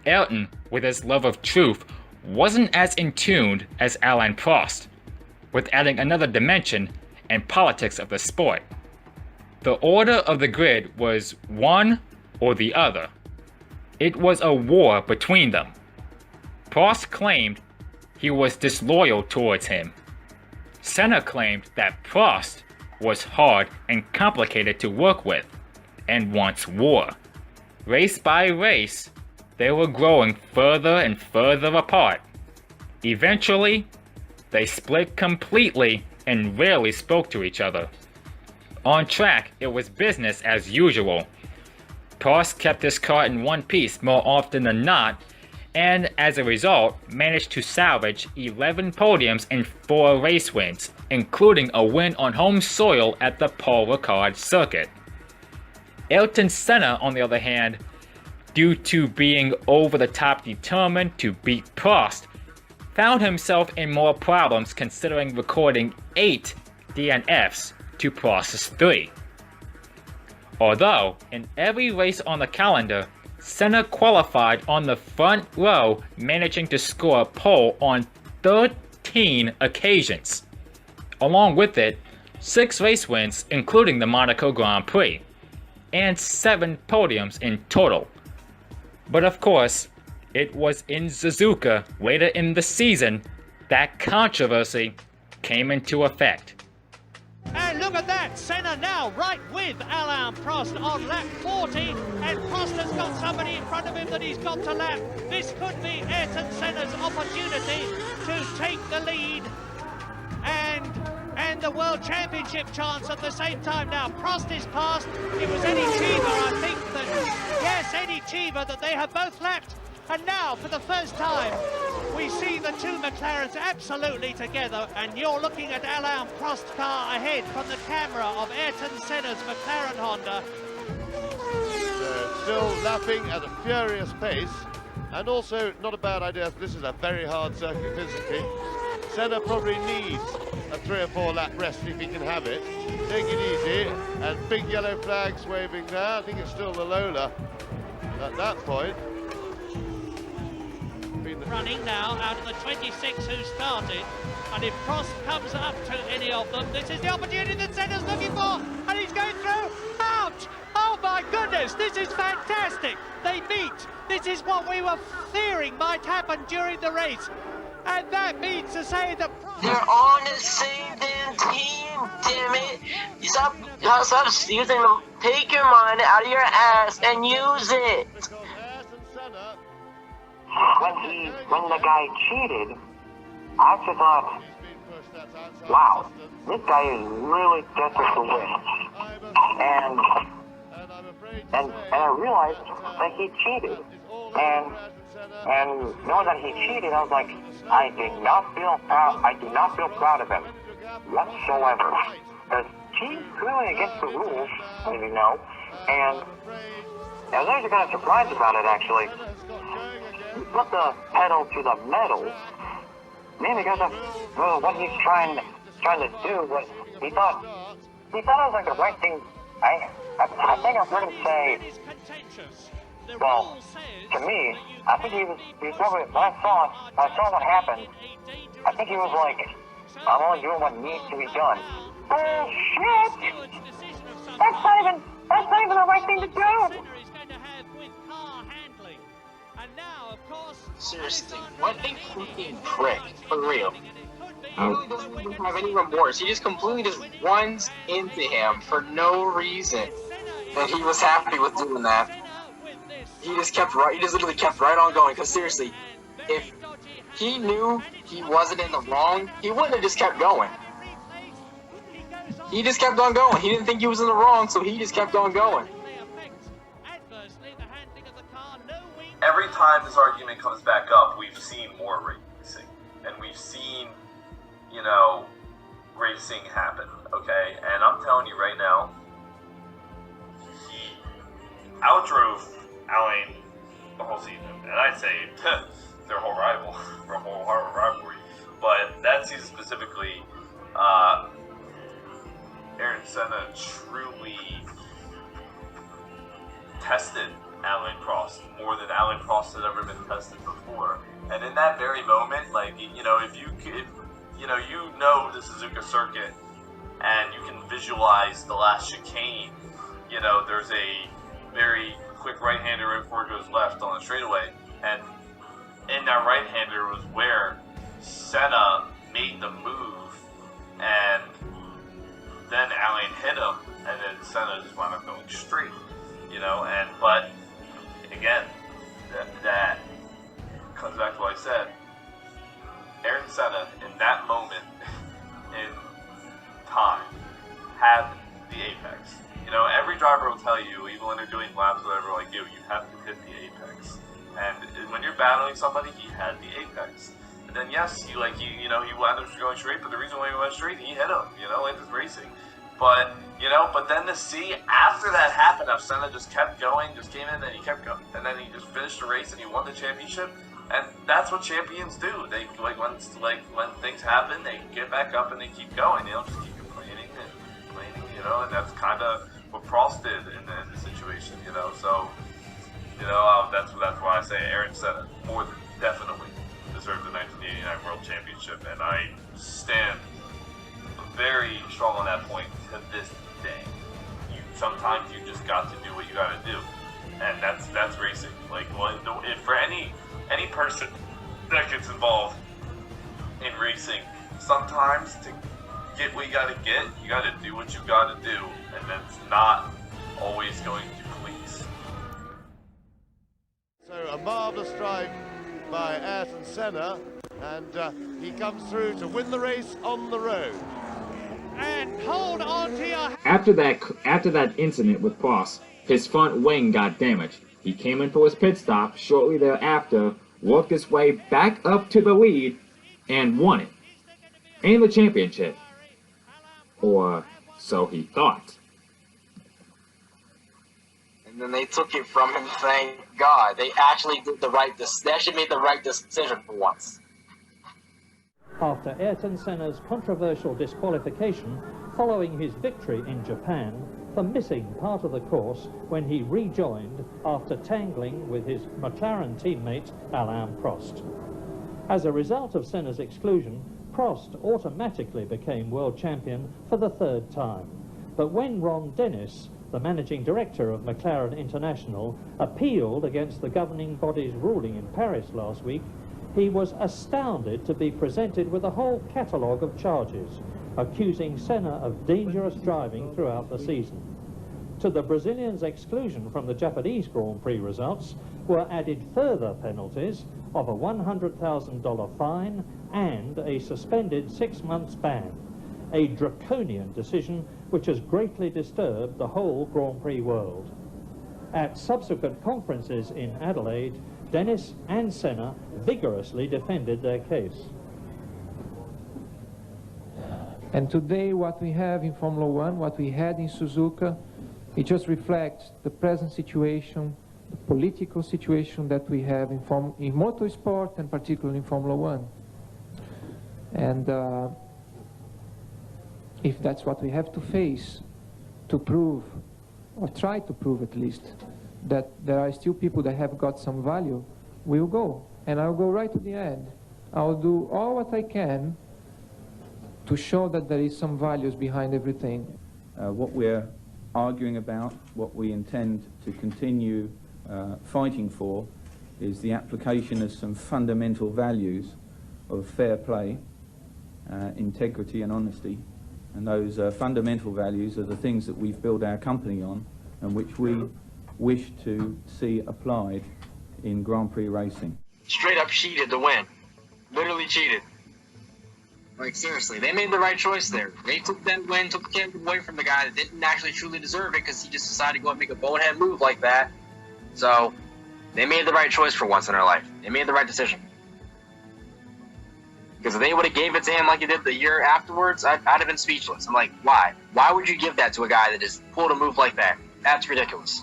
Ayrton, with his love of truth, wasn't as in tune as Alain Prost, with adding another dimension and politics of the sport. The order of the grid was one or the other. It was a war between them. Prost claimed he was disloyal towards him. Senna claimed that Prost was hard and complicated to work with, and wants war. Race by race, they were growing further and further apart. Eventually, they split completely and rarely spoke to each other. On track, it was business as usual. Prost kept his car in one piece more often than not, and as a result, managed to salvage 11 podiums and 4 race wins, including a win on home soil at the Paul Ricard circuit. Ayrton Senna, on the other hand, due to being over-the-top determined to beat Prost, found himself in more problems, considering recording 8 DNFs to Prost's 3. Although, in every race on the calendar, Senna qualified on the front row, managing to score a pole on 13 occasions. Along with it, 6 race wins, including the Monaco Grand Prix, and 7 podiums in total. But of course, it was in Suzuka later in the season that controversy came into effect. And look at that, Senna now right with Alain Prost on lap 40, and Prost has got somebody in front of him that he's got to lap. This could be Ayrton Senna's opportunity to take the lead and the World Championship chance at the same time. Now Prost is past. It was Eddie Cheever, I think that, yes, Eddie Cheever, that they have both lapped. And now, for the first time, we see the two McLarens absolutely together, and you're looking at Alain Prost's car ahead from the camera of Ayrton Senna's McLaren Honda. Still lapping at a furious pace, and also not a bad idea. This is a very hard circuit physically. Senna probably needs a 3 or 4 lap rest if he can have it. Take it easy, and big yellow flags waving there. I think it's still the Lola at that point. Running now out of the 26 who started, and if Prost comes up to any of them, this is the opportunity that Senna's looking for, and he's going through. Ouch! Oh my goodness, this is fantastic. They meet. This is what we were fearing might happen during the race. And that means to say that they're on the same damn team, damn it. Stop using them. Take your mind out of your ass and use it. When the guy cheated, I actually thought, wow, this guy is really desperate to win. And I realized that he cheated. And knowing that he cheated, I was like, I do not feel proud of him whatsoever. Because he's clearly against the rules, as you know. And I was actually kind of surprised about it, actually. He put the pedal to the metal, mainly because of what he's trying to do. But he thought it was like the right thing. I think I've heard him say, well, to me, I think he was probably, when I saw what happened, I think he was like, I'm only doing what needs to be done. Bullshit! That's not even the right thing to do! Seriously, what a freaking prick, for real. He really doesn't even have any remorse. He just completely just runs into him for no reason. And he was happy with doing that. He just literally kept right on going. Because seriously, if he knew he wasn't in the wrong, he wouldn't have just kept going. He just kept on going. He didn't think he was in the wrong, so he just kept on going. Every time this argument comes back up, we've seen more racing. And we've seen, you know, racing happen, okay? And I'm telling you right now, he outdrove Alain the whole season. And I'd say their whole rivalry. But that season specifically, Ayrton Senna truly tested Alain Prost more than Alain Prost had ever been tested before. And in that very moment, like, you know, if you know the Suzuka circuit and you can visualize the last chicane, you know, there's a very quick right-hander right before it goes left on the straightaway, and in that right-hander was where Senna made the move, and then Alain hit him, and then Senna just wound up going straight, you know. And but again, that comes back to what I said. Ayrton Senna, in that moment in time, had the apex. You know, every driver will tell you, even when they're doing laps or whatever, like, you have to hit the apex. And when you're battling somebody, he had the apex. And then yes, he wound up going straight, but the reason why he went straight, he hit him, you know, like this racing. But, you know, but then to see after that happened, how Senna just kept going, just came in and he kept going. And then he just finished the race and he won the championship. And that's what champions do. They, when things happen, they get back up and they keep going. They don't just keep complaining, you know, and that's kind of what Prost did in the situation, you know. So, you know, that's why I say Ayrton Senna more than definitely deserved the 1989 World Championship, and I stand very strong on that point to this day. Sometimes you just got to do what you got to do, and that's racing. Like, for any person that gets involved in racing, sometimes to get what you got to do what you got to do, and that's not always going to please. So a marvellous drive by Ayrton Senna, and he comes through to win the race on the road. And hold on to your... After that incident with Prost, his front wing got damaged. He came in for his pit stop shortly thereafter, worked his way back up to the lead, and won it. And the championship. Or so he thought. And then they took it from him, thank God. They actually did the right decision. They actually made the right decision for once. After Ayrton Senna's controversial disqualification following his victory in Japan for missing part of the course when he rejoined after tangling with his McLaren teammate Alain Prost. As a result of Senna's exclusion, Prost automatically became world champion for the third time. But when Ron Dennis, the managing director of McLaren International, appealed against the governing body's ruling in Paris last week, he was astounded to be presented with a whole catalogue of charges, accusing Senna of dangerous driving throughout the season. To the Brazilian's exclusion from the Japanese Grand Prix results were added further penalties of a $100,000 fine and a suspended 6 months ban, a draconian decision which has greatly disturbed the whole Grand Prix world. At subsequent conferences in Adelaide, Dennis and Senna vigorously defended their case. And today what we have in Formula One, what we had in Suzuka, it just reflects the present situation, the political situation that we have in motorsport and particularly in Formula One. And if that's what we have to face to prove, or try to prove at least, that there are still people that have got some value, we'll go. And I'll go right to the end. I'll do all what I can to show that there is some values behind everything. What we're arguing about, what we intend to continue fighting for, is the application of some fundamental values of fair play, integrity and honesty. And those fundamental values are the things that we've built our company on and which we wish to see applied in Grand Prix racing. Straight up cheated to win. Literally cheated. Like, seriously, they made the right choice there. They took that win, took the championship away from the guy that didn't actually truly deserve it because he just decided to go and make a bonehead move like that. So, they made the right choice for once in their life. They made the right decision. Because if they would have gave it to him like he did the year afterwards, I'd have been speechless. I'm like, why? Why would you give that to a guy that just pulled a move like that? That's ridiculous.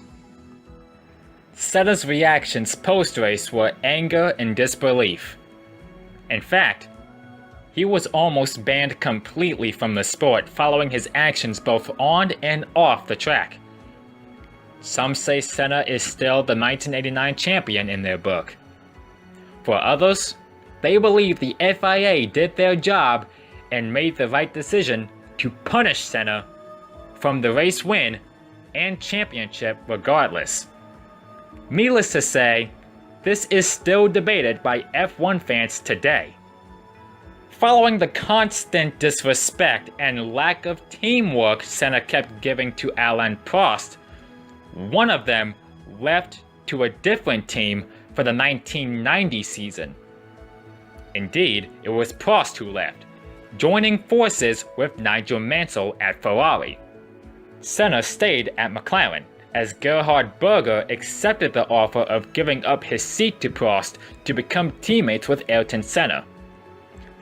Senna's reactions post-race were anger and disbelief. In fact, he was almost banned completely from the sport following his actions both on and off the track. Some say Senna is still the 1989 champion in their book. For others, they believe the FIA did their job and made the right decision to punish Senna from the race win and championship regardless. Needless to say, this is still debated by F1 fans today. Following the constant disrespect and lack of teamwork Senna kept giving to Alain Prost, one of them left to a different team for the 1990 season. Indeed, it was Prost who left, joining forces with Nigel Mansell at Ferrari. Senna stayed at McLaren, as Gerhard Berger accepted the offer of giving up his seat to Prost to become teammates with Ayrton Senna.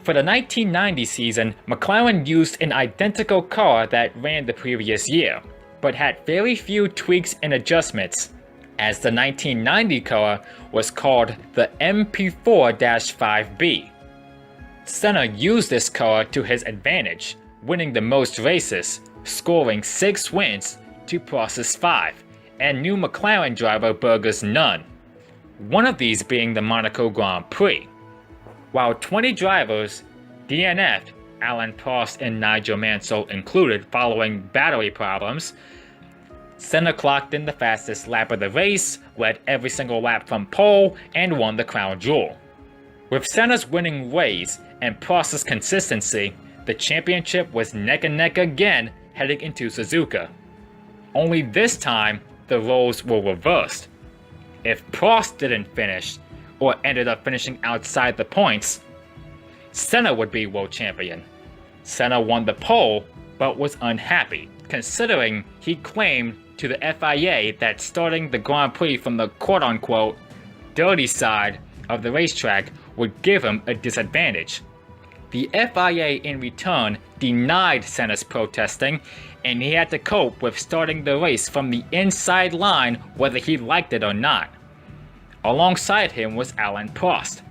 For the 1990 season, McLaren used an identical car that ran the previous year, but had very few tweaks and adjustments, as the 1990 car was called the MP4-5B. Senna used this car to his advantage, winning the most races, scoring 6 wins to Prost's 5, and new McLaren driver Berger's none, one of these being the Monaco Grand Prix. While 20 drivers DNF'd, Alain Prost and Nigel Mansell included following battery problems, Senna clocked in the fastest lap of the race, led every single lap from pole, and won the crown jewel. With Senna's winning ways and Prost's consistency, the championship was neck and neck again heading into Suzuka. Only this time, the roles were reversed. If Prost didn't finish, or ended up finishing outside the points, Senna would be world champion. Senna won the pole, but was unhappy, considering he claimed to the FIA that starting the Grand Prix from the quote-unquote dirty side of the racetrack would give him a disadvantage. The FIA in return denied Senna's protesting, and he had to cope with starting the race from the inside line whether he liked it or not. Alongside him was Alain Prost.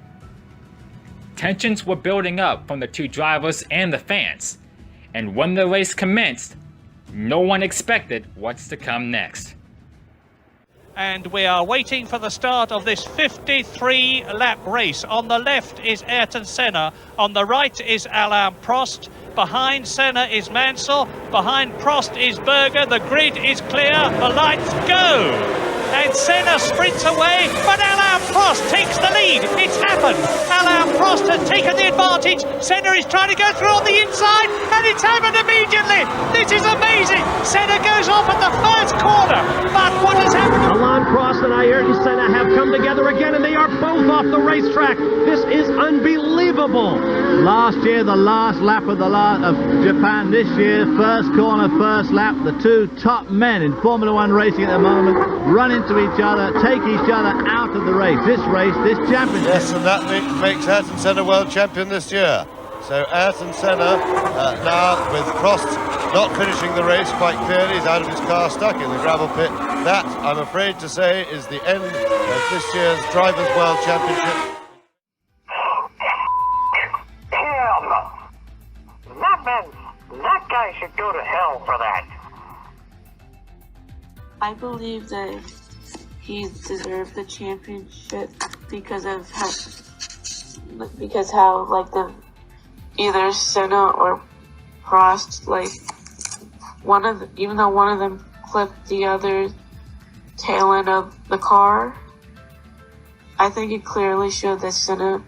Tensions were building up from the two drivers and the fans, and when the race commenced, no one expected what's to come next. And we are waiting for the start of this 53-lap race. On the left is Ayrton Senna, on the right is Alain Prost, behind Senna is Mansell, behind Prost is Berger, the grid is clear, the lights go! And Senna sprints away, but Alain Prost takes the lead. It's happen. Alain Prost has taken the advantage. Senna is trying to go through on the inside, and it's happened immediately. This is amazing. Senna goes off at the first corner, but what has happened? Alain Prost and Ayrton Senna have come together again, and they are both off the racetrack. This is unbelievable. Last year, the last lap of Japan. This year, first corner, first lap. The two top men in Formula One racing at the moment run into each other, take each other out of the race. This championship. Yes, and that makes Ayrton Senna world champion this year. So Ayrton Senna now with Prost not finishing the race quite clearly. He's out of his car, stuck in the gravel pit. That, I'm afraid to say, is the end of this year's Drivers' World Championship. That guy should go to hell for that. I believe that he deserved the championship because how like either Senna or Prost, like even though one of them clipped the other tail end of the car, I think it clearly showed that Senna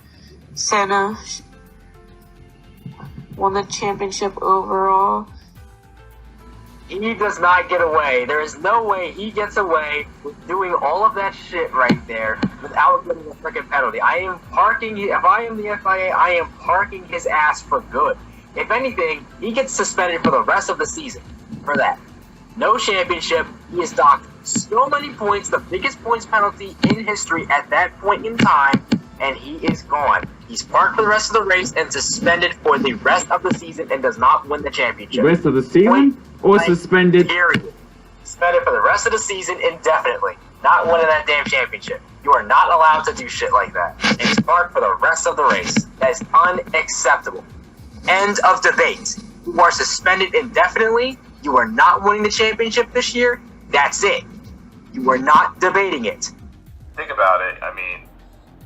won the championship overall. He does not get away. There is no way he gets away with doing all of that shit right there without getting a freaking penalty. If I am the FIA, I am parking his ass for good. If anything, he gets suspended for the rest of the season for that. No championship. He is docked so many points, the biggest points penalty in history at that point in time, and he is gone. He's parked for the rest of the race and suspended for the rest of the season and does not win the championship. The rest of the season? Or suspended? Period. Suspended for the rest of the season indefinitely. Not winning that damn championship. You are not allowed to do shit like that. And he's parked for the rest of the race. That is unacceptable. End of debate. You are suspended indefinitely. You are not winning the championship this year. That's it. You are not debating it. Think about it. I mean,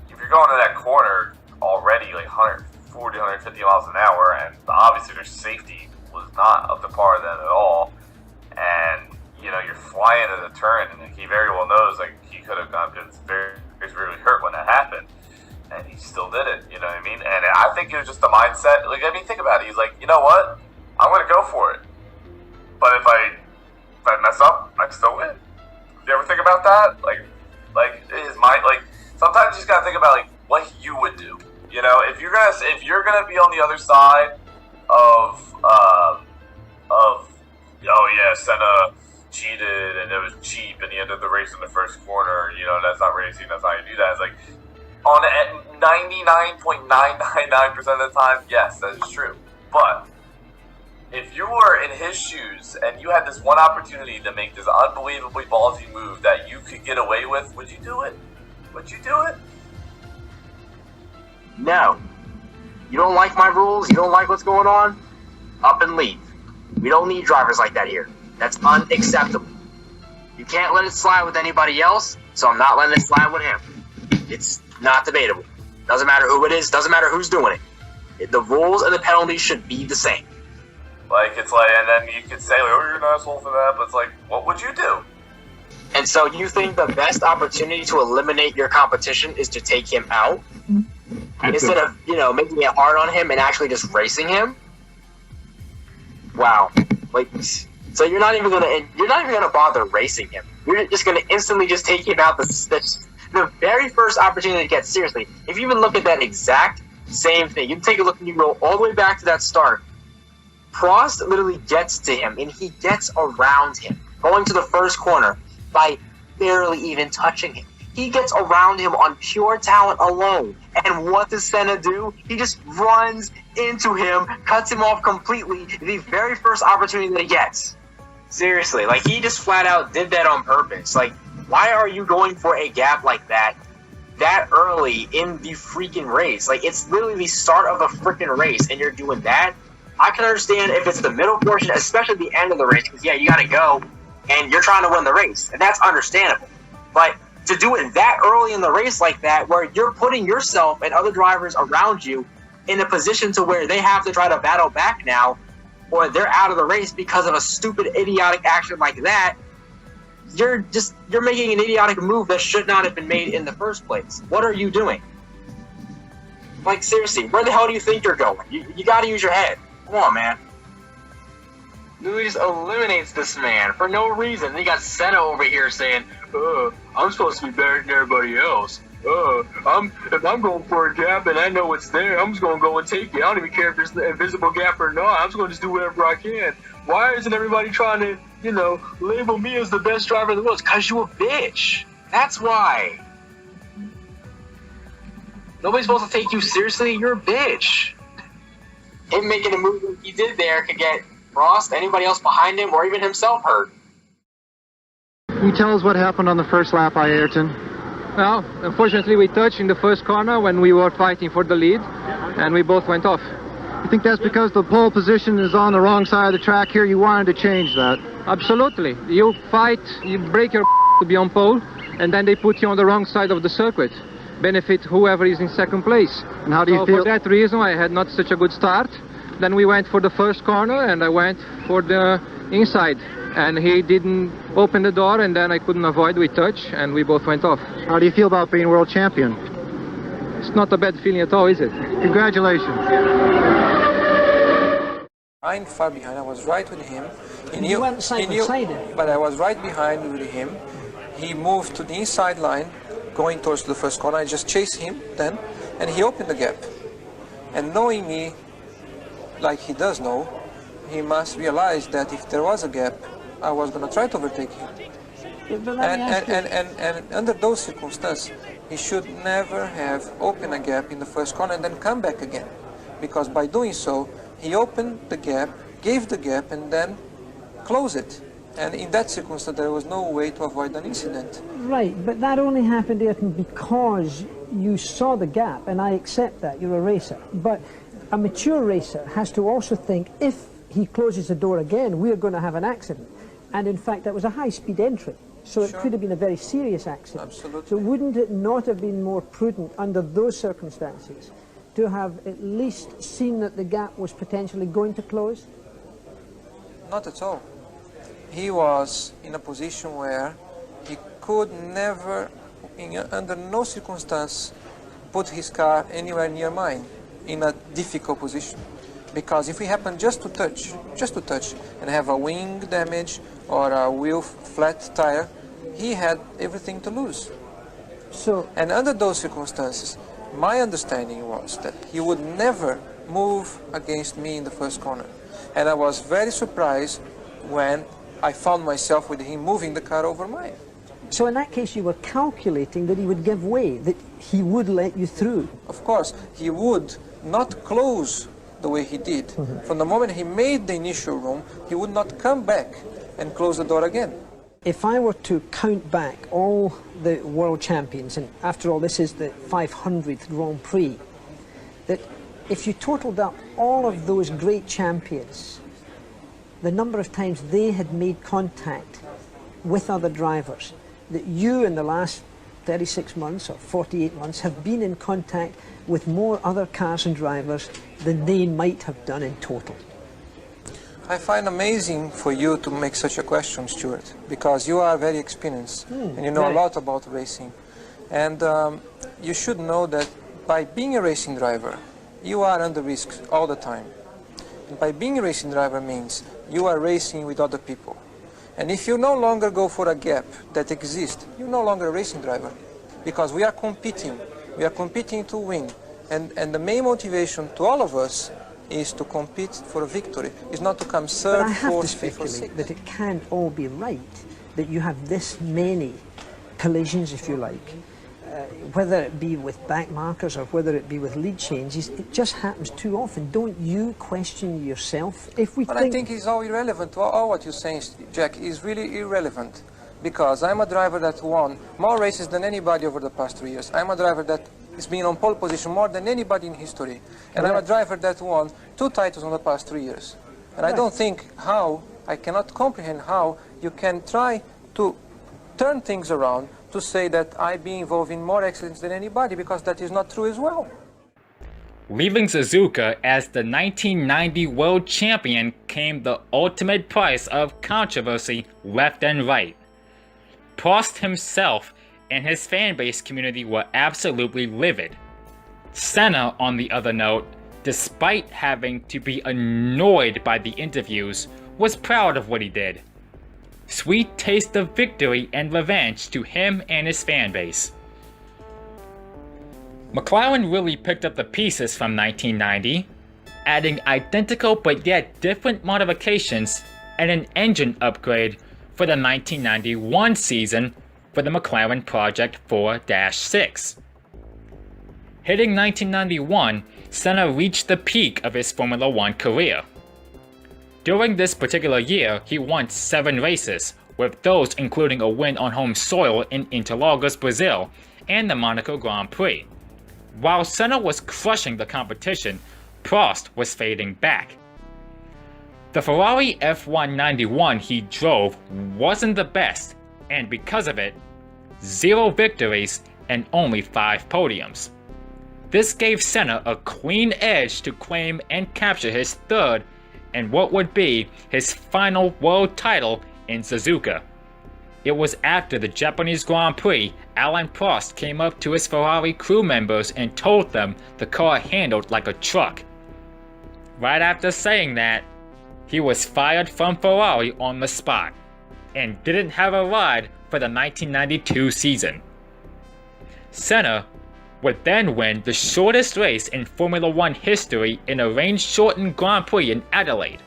if you're going to that corner already like 140, 150 miles an hour, and obviously their safety was not up to par then at all, and you know you're flying at a turn, and he very well knows like he could have gone because he's really hurt when that happened, and he still did it. You know what I mean? And I think it was just the mindset. Like I mean, think about it. He's like, you know what? I'm going to go for it. But if I mess up, I still win. You ever think about that? Like his mind. Like sometimes you just gotta think about like what you would do. You know, if you're gonna be on the other side of oh yeah, Senna cheated and it was cheap and he ended the race in the first corner. You know, that's not racing. That's how you do that. It's like on 99.999% of the time, yes, that is true. But if you were in his shoes and you had this one opportunity to make this unbelievably ballsy move that you could get away with, would you do it? Would you do it? No. You don't like my rules? You don't like what's going on? Up and leave. We don't need drivers like that here. That's unacceptable. You can't let it slide with anybody else, so I'm not letting it slide with him. It's not debatable. Doesn't matter who it is, doesn't matter who's doing it. The rules and the penalties should be the same. Like, it's like, and then you could say, like, oh, you're an asshole for that, but it's like, what would you do? And so you think the best opportunity to eliminate your competition is to take him out? Instead of, you know, making it hard on him and actually just racing him? Wow. Like, so you're not even gonna bother racing him. You're just gonna instantly just take him out the very first opportunity to get seriously. If you even look at that exact same thing, you take a look and you roll all the way back to that start. Prost literally gets to him and he gets around him, going to the first corner by barely even touching him. He gets around him on pure talent alone. And what does Senna do? He just runs into him, cuts him off completely the very first opportunity that he gets. Seriously, like he just flat out did that on purpose. Like, why are you going for a gap like that early in the freaking race? Like, it's literally the start of the freaking race and you're doing that. I can understand if it's the middle portion, especially the end of the race, because yeah, you gotta go and you're trying to win the race, and that's understandable. But to do it that early in the race like that, where you're putting yourself and other drivers around you in a position to where they have to try to battle back now, or they're out of the race because of a stupid, idiotic action like that, you're making an idiotic move that should not have been made in the first place. What are you doing? Like, seriously, where the hell do you think you're going? You gotta use your head. Come on, man. Louis just eliminates this man for no reason. Then you got Senna over here saying, I'm supposed to be better than everybody else. If I'm going for a gap and I know it's there, I'm just going to go and take it. I don't even care if there's an invisible gap or not. I'm just going to just do whatever I can. Why isn't everybody trying to, label me as the best driver in the world? It's because you a bitch. That's why. Nobody's supposed to take you seriously. You're a bitch. Him making a move he did there could get Prost, anybody else behind him, or even himself hurt. Can you tell us what happened on the first lap by Ayrton? Well, unfortunately we touched in the first corner when we were fighting for the lead, and we both went off. You think that's because the pole position is on the wrong side of the track here? You wanted to change that? Absolutely. You fight, you break your to be on pole, and then they put you on the wrong side of the circuit. Benefit whoever is in second place. And how do you feel? For that reason, I had not such a good start. Then we went for the first corner, and I went for the inside. And he didn't open the door, and then I couldn't avoid. We touched, and we both went off. How do you feel about being world champion? It's not a bad feeling at all, is it? Congratulations. I'm far behind. I was right with him. You went side by side. But I was right behind with him. He moved to the inside line, going towards the first corner. I just chased him then, and he opened the gap. And knowing me, like he does know, he must realize that if there was a gap, I was going to try to overtake him. And under those circumstances, he should never have opened a gap in the first corner and then come back again. Because by doing so, he opened the gap, gave the gap, and then closed it. And in that circumstance, there was no way to avoid an incident. Right, but that only happened, Ayrton, because you saw the gap, and I accept that, you're a racer. But a mature racer has to also think, if he closes the door again, we're going to have an accident. And in fact, that was a high-speed entry, so it could have been a very serious accident. Absolutely. So wouldn't it not have been more prudent under those circumstances to have at least seen that the gap was potentially going to close? Not at all. He was in a position where he could never, under no circumstance, put his car anywhere near mine in a difficult position. Because if we happen just to touch, and have a wing damage or a wheel flat tire, he had everything to lose. And under those circumstances, my understanding was that he would never move against me in the first corner. And I was very surprised when I found myself with him moving the car over mine. So in that case, you were calculating that he would give way, that he would let you through? Of course, he would not close the way he did. From the moment he made the initial room, he would not come back and close the door again. If I were to count back all the world champions, and after all this is the 500th Grand Prix, that if you totaled up all of those great champions, the number of times they had made contact with other drivers, that you in the last 36 months or 48 months have been in contact with more other cars and drivers than they might have done in total. I find amazing for you to make such a question, Stuart, because you are very experienced and you know a lot about racing. And you should know that by being a racing driver, you are under risk all the time. And by being a racing driver means you are racing with other people. And if you no longer go for a gap that exists, you're no longer a racing driver. Because we are competing to win. And the main motivation to all of us is to compete for a victory. It's not to come third, but I have fourth, to fifth, or speculate sixth. that it can't all be right, that you have this many collisions, if you like, whether it be with back markers or whether it be with lead changes. It just happens too often. Don't you question yourself? But I think it's all irrelevant. All what you're saying, Jack, is really irrelevant. Because I'm a driver that won more races than anybody over the past 3 years. I'm a driver that has been on pole position more than anybody in history. And I'm a driver that won 2 titles in the past 3 years. And I don't think I cannot comprehend how you can try to turn things around to say that I've been involved in more accidents than anybody, because that is not true as well. Leaving Suzuka as the 1990 world champion came the ultimate price of controversy left and right. Prost himself and his fanbase community were absolutely livid. Senna, on the other note, despite having to be annoyed by the interviews, was proud of what he did. Sweet taste of victory and revenge to him and his fan base. McLaren really picked up the pieces from 1990, adding identical but yet different modifications and an engine upgrade for the 1991 season for the McLaren Project 4-6. Hitting 1991, Senna reached the peak of his Formula One career. During this particular year, he won 7 races, with those including a win on home soil in Interlagos, Brazil, and the Monaco Grand Prix. While Senna was crushing the competition, Prost was fading back. The Ferrari F191 he drove wasn't the best, and because of it, 0 victories and only 5 podiums. This gave Senna a clean edge to claim and capture his third and what would be his final world title in Suzuka. It was after the Japanese Grand Prix, Alain Prost came up to his Ferrari crew members and told them the car handled like a truck. Right after saying that, he was fired from Ferrari on the spot and didn't have a ride for the 1992 season. Senna would then win the shortest race in Formula One history in a rain-shortened Grand Prix in Adelaide.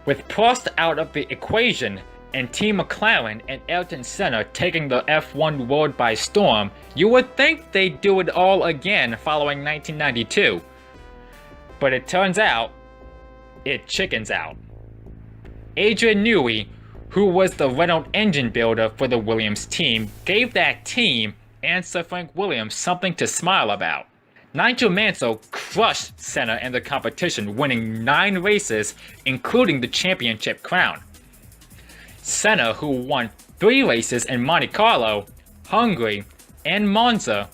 With Prost out of the equation and Team McLaren and Ayrton Senna taking the F1 world by storm, you would think they'd do it all again following 1992. But it turns out, it chickens out. Adrian Newey, who was the Renault engine builder for the Williams team, gave that team and Sir Frank Williams something to smile about. Nigel Mansell crushed Senna in the competition, winning 9 races, including the championship crown. Senna, who won 3 races in Monte Carlo, Hungary, and Monza,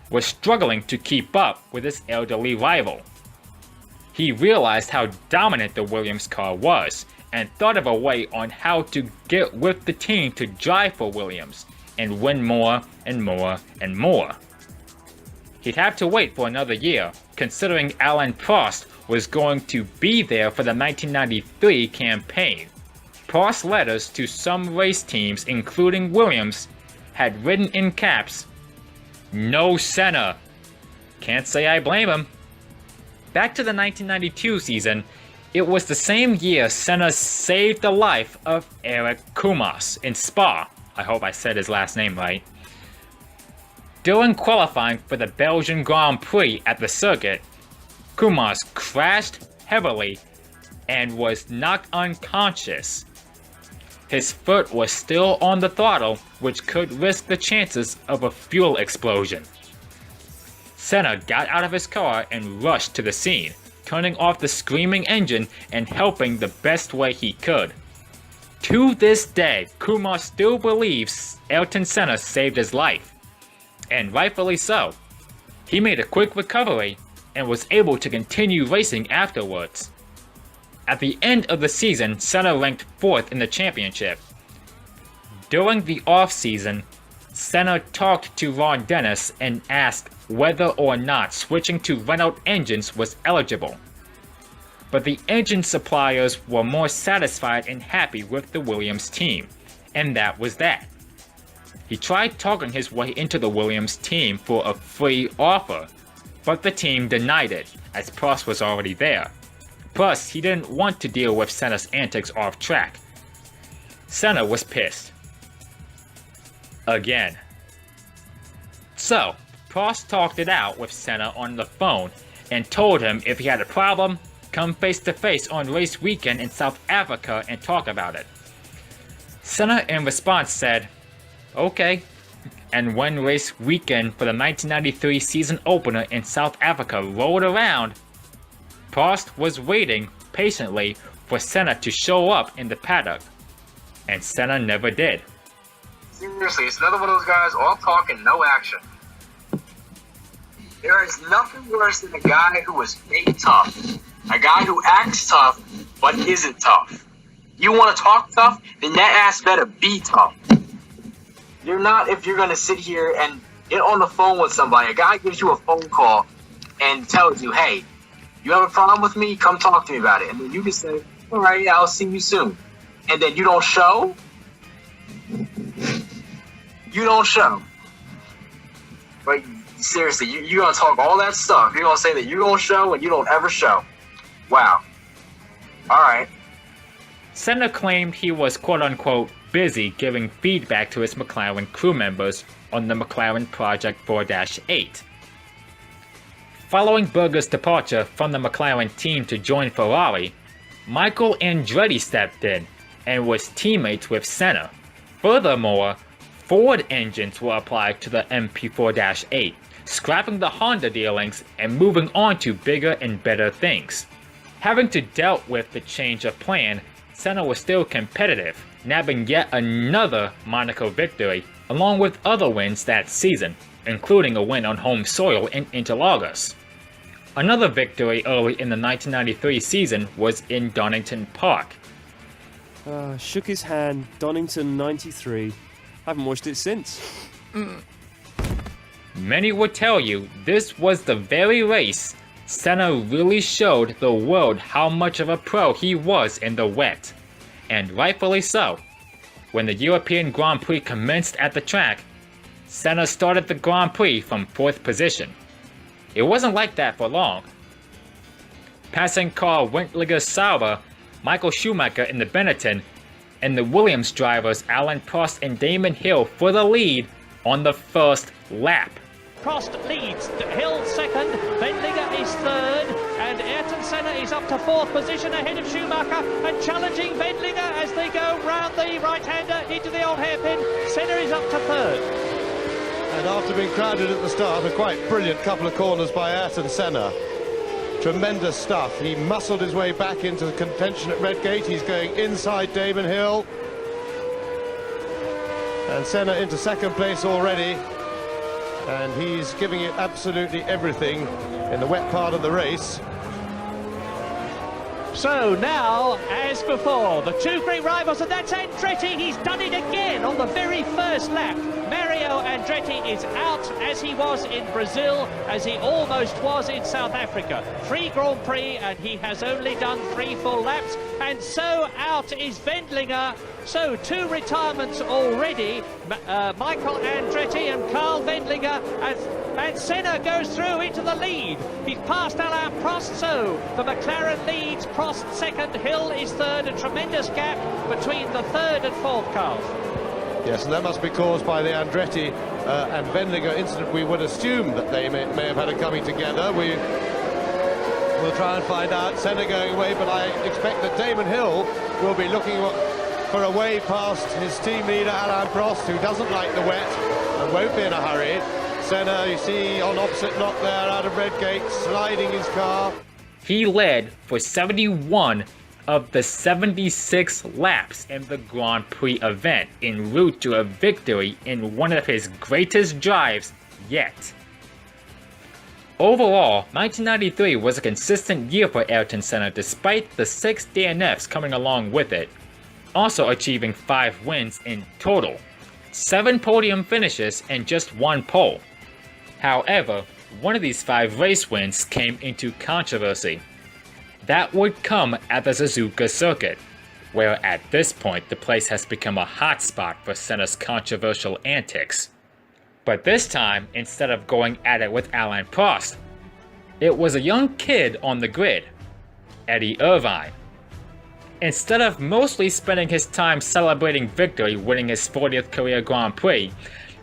was struggling to keep up with his elderly rival. He realized how dominant the Williams car was, and thought of a way on how to get with the team to drive for Williams, and win more and more and more. He'd have to wait for another year, considering Alain Prost was going to be there for the 1993 campaign. Prost's letters to some race teams, including Williams, had written in caps, "No Senna." Can't say I blame him. Back to the 1992 season, it was the same year Senna saved the life of Eric Kumas in Spa. I hope I said his last name right. During qualifying for the Belgian Grand Prix at the circuit, Kumas crashed heavily and was knocked unconscious. His foot was still on the throttle, which could risk the chances of a fuel explosion. Senna got out of his car and rushed to the scene, turning off the screaming engine and helping the best way he could. To this day, Kumar still believes Ayrton Senna saved his life, and rightfully so. He made a quick recovery and was able to continue racing afterwards. At the end of the season, Senna ranked 4th in the championship. During the off-season, Senna talked to Ron Dennis and asked whether or not switching to Renault engines was eligible. But the engine suppliers were more satisfied and happy with the Williams team, and that was that. He tried talking his way into the Williams team for a free offer, but the team denied it, as Prost was already there. Plus, he didn't want to deal with Senna's antics off track. Senna was pissed. Again. So, Prost talked it out with Senna on the phone and told him if he had a problem, come face to face on race weekend in South Africa and talk about it. Senna in response said, "Okay." And when race weekend for the 1993 season opener in South Africa rolled around, Prost was waiting patiently for Senna to show up in the paddock, and Senna never did. Seriously, it's another one of those guys, all talk and no action. There is nothing worse than a guy who is fake tough. A guy who acts tough, but isn't tough. You want to talk tough? Then that ass better be tough. You're not if you're going to sit here and Get on the phone with somebody. A guy gives you a phone call and tells you, hey, you have a problem with me? Come talk to me about it. And then you can say, all right, I'll see you soon. And then you don't show. You don't show. But seriously, you're going to talk all that stuff. You're going to say that you're going to show and you don't ever show. Wow. All right. Senna claimed he was quote-unquote busy giving feedback to his McLaren crew members on the McLaren Project 4-8. Following Berger's departure from the McLaren team to join Ferrari, Michael Andretti stepped in and was teammates with Senna. Furthermore, Ford engines were applied to the MP4-8, scrapping the Honda dealings and moving on to bigger and better things. Having to deal with the change of plan, Senna was still competitive, nabbing yet another Monaco victory, along with other wins that season, including a win on home soil in Interlagos. Another victory early in the 1993 season was in Donington Park. Shook his hand, Donington 93. Haven't watched it since. Many would tell you this was the very race Senna really showed the world how much of a pro he was in the wet. And rightfully so. When the European Grand Prix commenced at the track, Senna started the Grand Prix from 4th position. It wasn't like that for long. Passing Carl Wendlinger-Sauber, Michael Schumacher in the Benetton, and the Williams drivers Alain Prost and Damon Hill for the lead on the first lap. Prost leads, Hill second, Wendlinger is third, and Ayrton Senna is up to 4th position ahead of Schumacher and challenging Wendlinger as they go round the right-hander into the old hairpin. Senna is up to 3rd. And after being crowded at the start, a quite brilliant couple of corners by Ayrton Senna. Tremendous stuff. He muscled his way back into the contention at Redgate. He's going inside Damon Hill. And Senna into 2nd place already. And he's giving it absolutely everything in the wet part of the race. So now, as before, the two great rivals, and that's Andretti. He's done it again on the very first lap. Mario Andretti is out as he was in Brazil, as he almost was in South Africa. 3 Grand Prix, and he has only done 3 full laps. And so out is Wendlinger. So 2 retirements already. Michael Andretti and Carl Wendlinger, and Senna goes through into the lead. He's passed Alain Prost, so the McLaren leads. Prost 2nd, Hill is 3rd. A tremendous gap between the 3rd and 4th cars. Yes, and that must be caused by the Andretti and Wendlinger incident. We would assume that they may have had a coming together. We'll try and find out. Senna going away, but I expect that Damon Hill will be looking for a way past his team leader Alain Prost, who doesn't like the wet and won't be in a hurry. Senna, you see, on opposite knock there out of Redgate, sliding his car. He led for 71 of the 76 laps in the Grand Prix event, en route to a victory in one of his greatest drives yet. Overall, 1993 was a consistent year for Ayrton Senna despite the 6 DNFs coming along with it, also achieving 5 wins in total, 7 podium finishes and just 1 pole. However, one of these 5 race wins came into controversy. That would come at the Suzuka circuit, where at this point the place has become a hotspot for Senna's controversial antics. But this time, instead of going at it with Alain Prost, it was a young kid on the grid, Eddie Irvine. Instead of mostly spending his time celebrating victory winning his 40th career Grand Prix,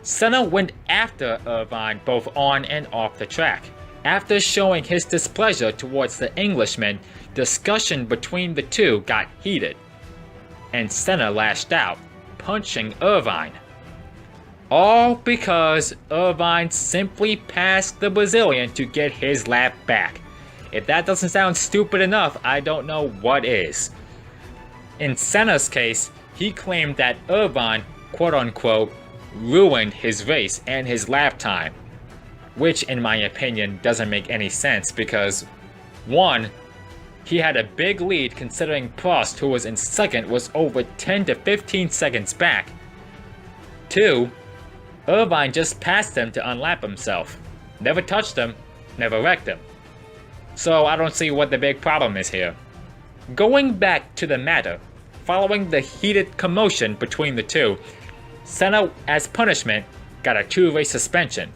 Senna went after Irvine both on and off the track. After showing his displeasure towards the Englishman, discussion between the two got heated, and Senna lashed out, punching Irvine. All because Irvine simply passed the Brazilian to get his lap back. If that doesn't sound stupid enough, I don't know what is. In Senna's case, he claimed that Irvine, quote-unquote, ruined his race and his lap time, which in my opinion doesn't make any sense because 1. He had a big lead considering Prost, who was in 2nd, was over 10 to 15 seconds back. 2. Irvine just passed him to unlap himself. Never touched him, never wrecked him. So I don't see what the big problem is here. Going back to the matter, following the heated commotion between the two, Senna, as punishment, got a 2-race suspension.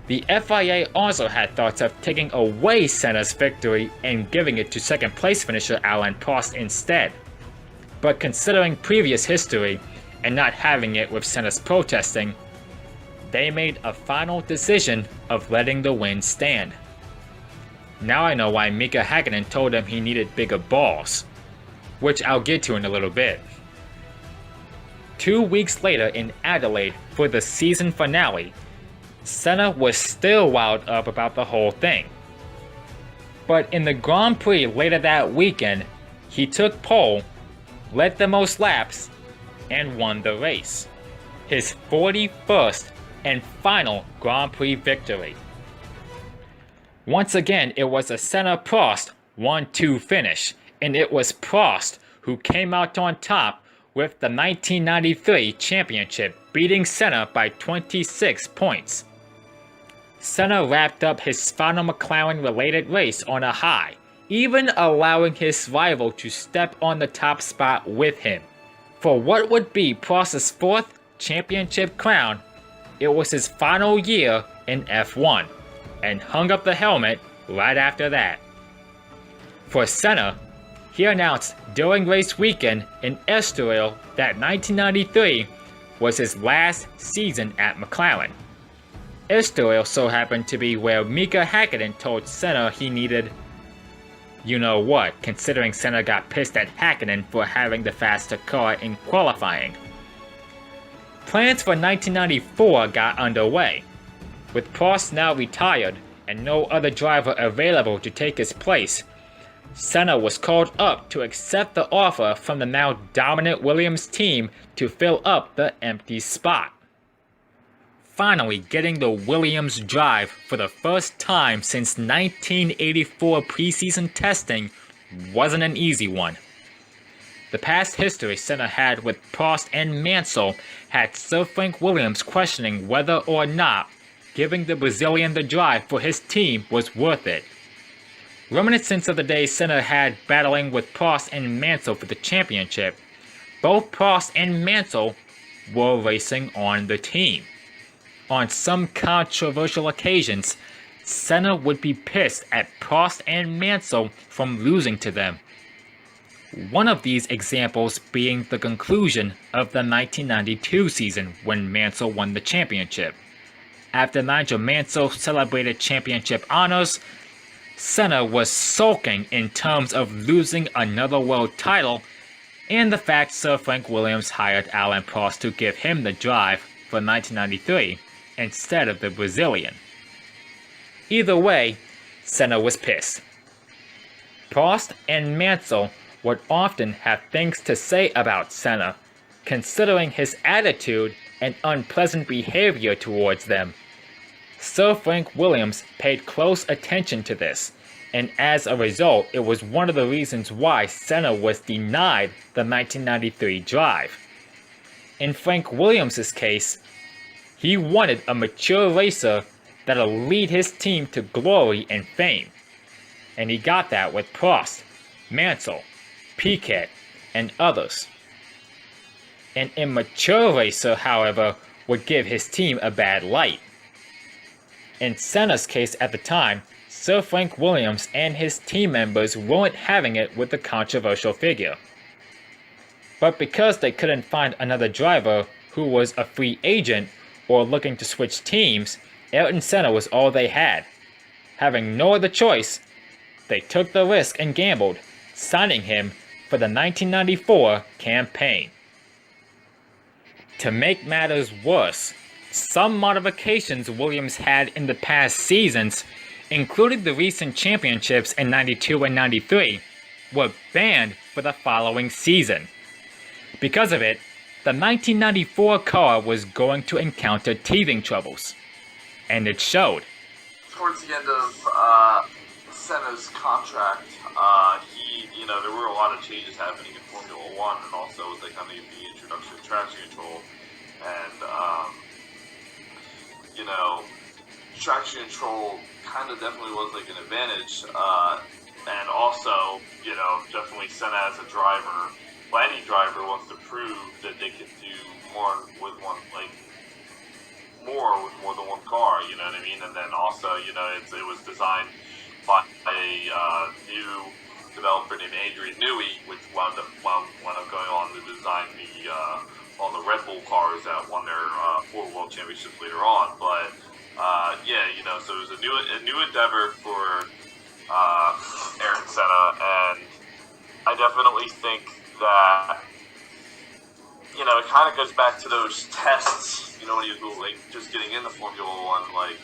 The FIA also had thoughts of taking away Senna's victory and giving it to second place finisher Alain Prost instead. But considering previous history and not having it with Senna's protesting, they made a final decision of letting the win stand. Now I know why Mika Häkkinen told him he needed bigger balls, which I'll get to in a little bit. 2 weeks later in Adelaide for the season finale, Senna was still wound up about the whole thing. But in the Grand Prix later that weekend, he took pole, led the most laps, and won the race. His 41st and final Grand Prix victory. Once again, it was a Senna-Prost 1-2 finish, and it was Prost who came out on top with the 1993 championship, beating Senna by 26 points. Senna wrapped up his final McLaren-related race on a high, even allowing his rival to step on the top spot with him. For what would be Prost's 4th championship crown, it was his final year in F1, and hung up the helmet right after that. For Senna, he announced during race weekend in Estoril that 1993 was his last season at McLaren. Estoril so happened to be where Mika Häkkinen told Senna he needed you know what, considering Senna got pissed at Häkkinen for having the faster car in qualifying. Plans for 1994 got underway. With Prost now retired and no other driver available to take his place, Senna was called up to accept the offer from the now dominant Williams team to fill up the empty spot. Finally getting the Williams drive for the first time since 1984 preseason testing wasn't an easy one. The past history Senna had with Prost and Mansell had Sir Frank Williams questioning whether or not giving the Brazilian the drive for his team was worth it. Reminiscent of the days Senna had battling with Prost and Mansell for the championship, both Prost and Mansell were racing on the team. On some controversial occasions, Senna would be pissed at Prost and Mansell from losing to them. One of these examples being the conclusion of the 1992 season when Mansell won the championship. After Nigel Mansell celebrated championship honors, Senna was sulking in terms of losing another world title and the fact Sir Frank Williams hired Alain Prost to give him the drive for 1993 instead of the Brazilian. Either way, Senna was pissed. Prost and Mansell would often have things to say about Senna, considering his attitude and unpleasant behavior towards them. Sir Frank Williams paid close attention to this, and as a result, it was one of the reasons why Senna was denied the 1993 drive. In Frank Williams' case, he wanted a mature racer that'll lead his team to glory and fame. And he got that with Prost, Mansell, Piquet, and others. An immature racer, however, would give his team a bad light. In Senna's case at the time, Sir Frank Williams and his team members weren't having it with the controversial figure. But because they couldn't find another driver who was a free agent or looking to switch teams, Ayrton Senna was all they had. Having no other choice, they took the risk and gambled, signing him for the 1994 campaign. To make matters worse, some modifications Williams had in the past seasons, including the recent championships in 92 and 93, were banned for the following season. Because of it, the 1994 car was going to encounter teething troubles, and it showed. Towards the end of Senna's contract, there were a lot of changes happening in Formula One, and also they kind of the introduction of traction control, and you know, traction control kind of definitely was like an advantage. And also, you know, definitely Senna as a driver, well, any driver wants to prove that they can do more with more than one car, you know what I mean? And then also, you know, it was designed by a new developer named Adrian Newey, which wound up going on to design all the Red Bull cars that won their 4 World Championships later on. But yeah, you know, so it was a new endeavor for Ayrton Senna, and I definitely think that, you know, it kind of goes back to those tests, you know, when he was like just getting into Formula One, like,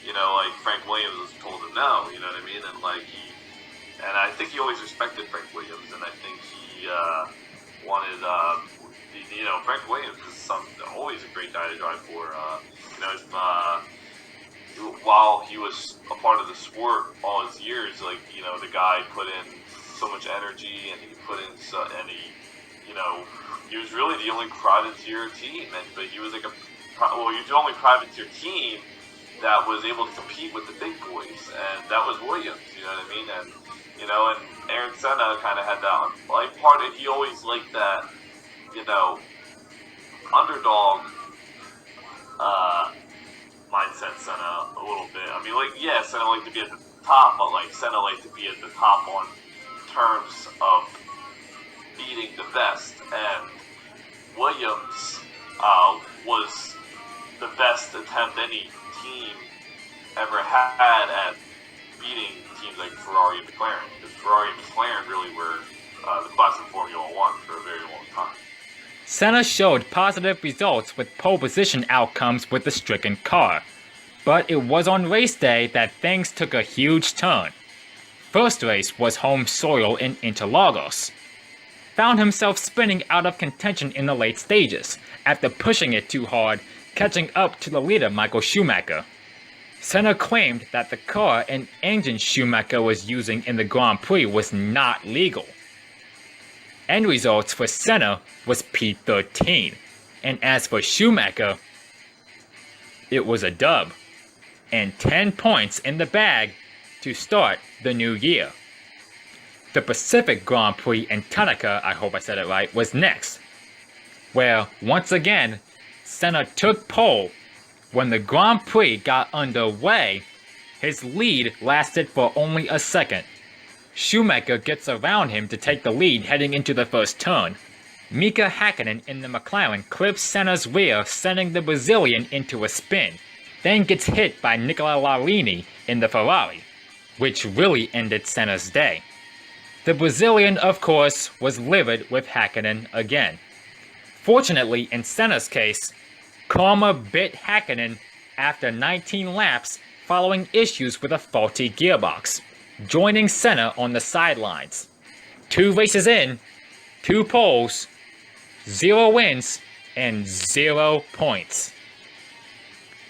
you know, like Frank Williams told him no, you know what I mean, and like and I think he always respected Frank Williams, and I think he wanted, you know, Frank Williams is always a great guy to drive for, you know, while he was a part of the sport all his years, like, you know, the guy put in so much energy, and he put in you know, he was really the only privateer team, but he was like he was the only privateer team that was able to compete with the big boys, and that was Williams, you know what I mean? And, you know, and Ayrton Senna kind of had that, like, he always liked that, you know, underdog, mindset, Senna, a little bit. I mean, like, yeah, Senna liked to be at the top, but, like, Senna liked to be at the top on terms of beating the best, and Williams was the best attempt any team ever had at beating teams like Ferrari and McLaren, because Ferrari and McLaren really were the class in Formula One for a very long time. Senna showed positive results with pole position outcomes with the stricken car, but it was on race day that things took a huge turn. First race was home soil in Interlagos. Found himself spinning out of contention in the late stages, after pushing it too hard, catching up to the leader Michael Schumacher. Senna claimed that the car and engine Schumacher was using in the Grand Prix was not legal. End results for Senna was P13, and as for Schumacher, it was a dub, and 10 points in the bag to start the new year. The Pacific Grand Prix in Tanaka, I hope I said it right, was next, where once again, Senna took pole. When the Grand Prix got underway, his lead lasted for only a second. Schumacher gets around him to take the lead heading into the first turn. Mika Häkkinen in the McLaren clips Senna's rear, sending the Brazilian into a spin, then gets hit by Nicola Larini in the Ferrari, which really ended Senna's day. The Brazilian, of course, was livid with Häkkinen again. Fortunately, in Senna's case, karma bit Häkkinen after 19 laps following issues with a faulty gearbox, joining Senna on the sidelines. 2 races in, 2 poles, 0 wins, and 0 points.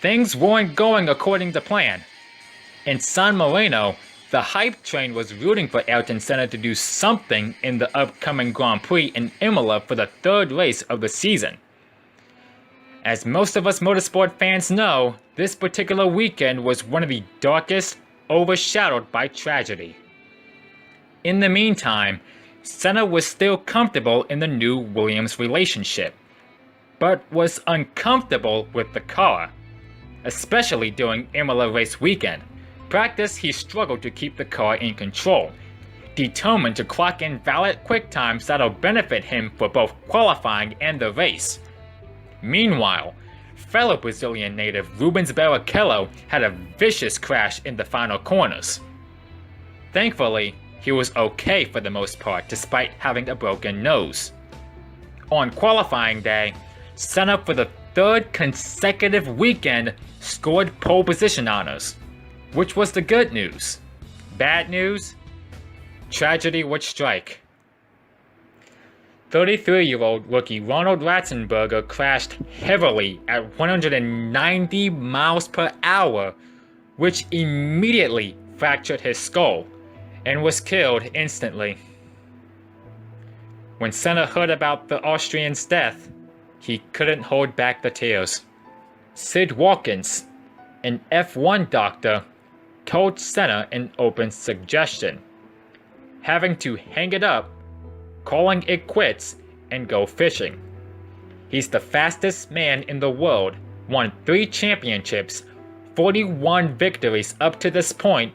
Things weren't going according to plan. In San Marino, the hype train was rooting for Ayrton Senna to do something in the upcoming Grand Prix in Imola for the 3rd race of the season. As most of us motorsport fans know, this particular weekend was one of the darkest, overshadowed by tragedy. In the meantime, Senna was still comfortable in the new Williams relationship, but was uncomfortable with the car, especially during Imola race weekend. Practice, he struggled to keep the car in control, determined to clock in valid quick times that'll benefit him for both qualifying and the race. Meanwhile, fellow Brazilian native Rubens Barrichello had a vicious crash in the final corners. Thankfully, he was okay for the most part despite having a broken nose. On qualifying day, Senna for the 3rd consecutive weekend scored pole position honors, which was the good news. Bad news? Tragedy would strike. 33-year-old rookie Ronald Ratzenberger crashed heavily at 190 miles per hour, which immediately fractured his skull and was killed instantly. When Senna heard about the Austrian's death, he couldn't hold back the tears. Sid Watkins, an F1 doctor told Senna an open suggestion, having to hang it up, calling it quits, and go fishing. He's the fastest man in the world, won 3 championships, 41 victories up to this point,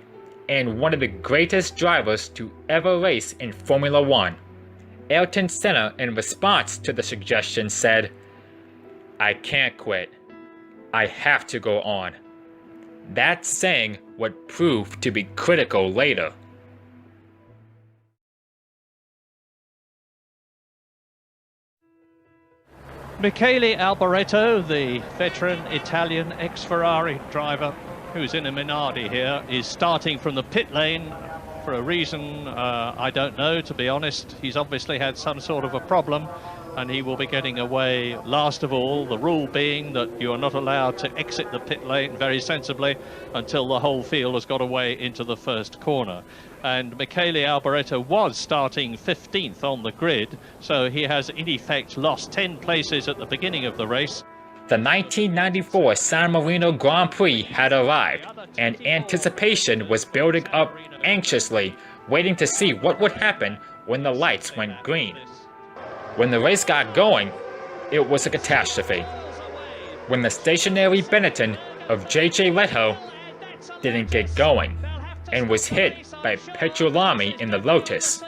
and one of the greatest drivers to ever race in Formula 1. Ayrton Senna, in response to the suggestion, said, "I can't quit. I have to go on." That saying would prove to be critical later. Michele Alboreto, the veteran Italian ex-Ferrari driver who's in a Minardi here, is starting from the pit lane for a reason I don't know, to be honest. He's obviously had some sort of a problem, and he will be getting away last of all, the rule being that you are not allowed to exit the pit lane very sensibly until the whole field has got away into the first corner. And Michele Alboreto was starting 15th on the grid, so he has in effect lost 10 places at the beginning of the race. The 1994 San Marino Grand Prix had arrived, and anticipation was building up anxiously, waiting to see what would happen when the lights went green. When the race got going, it was a catastrophe. When the stationary Benetton of J.J. Leto didn't get going, and was hit by Petrolami in the Lotus,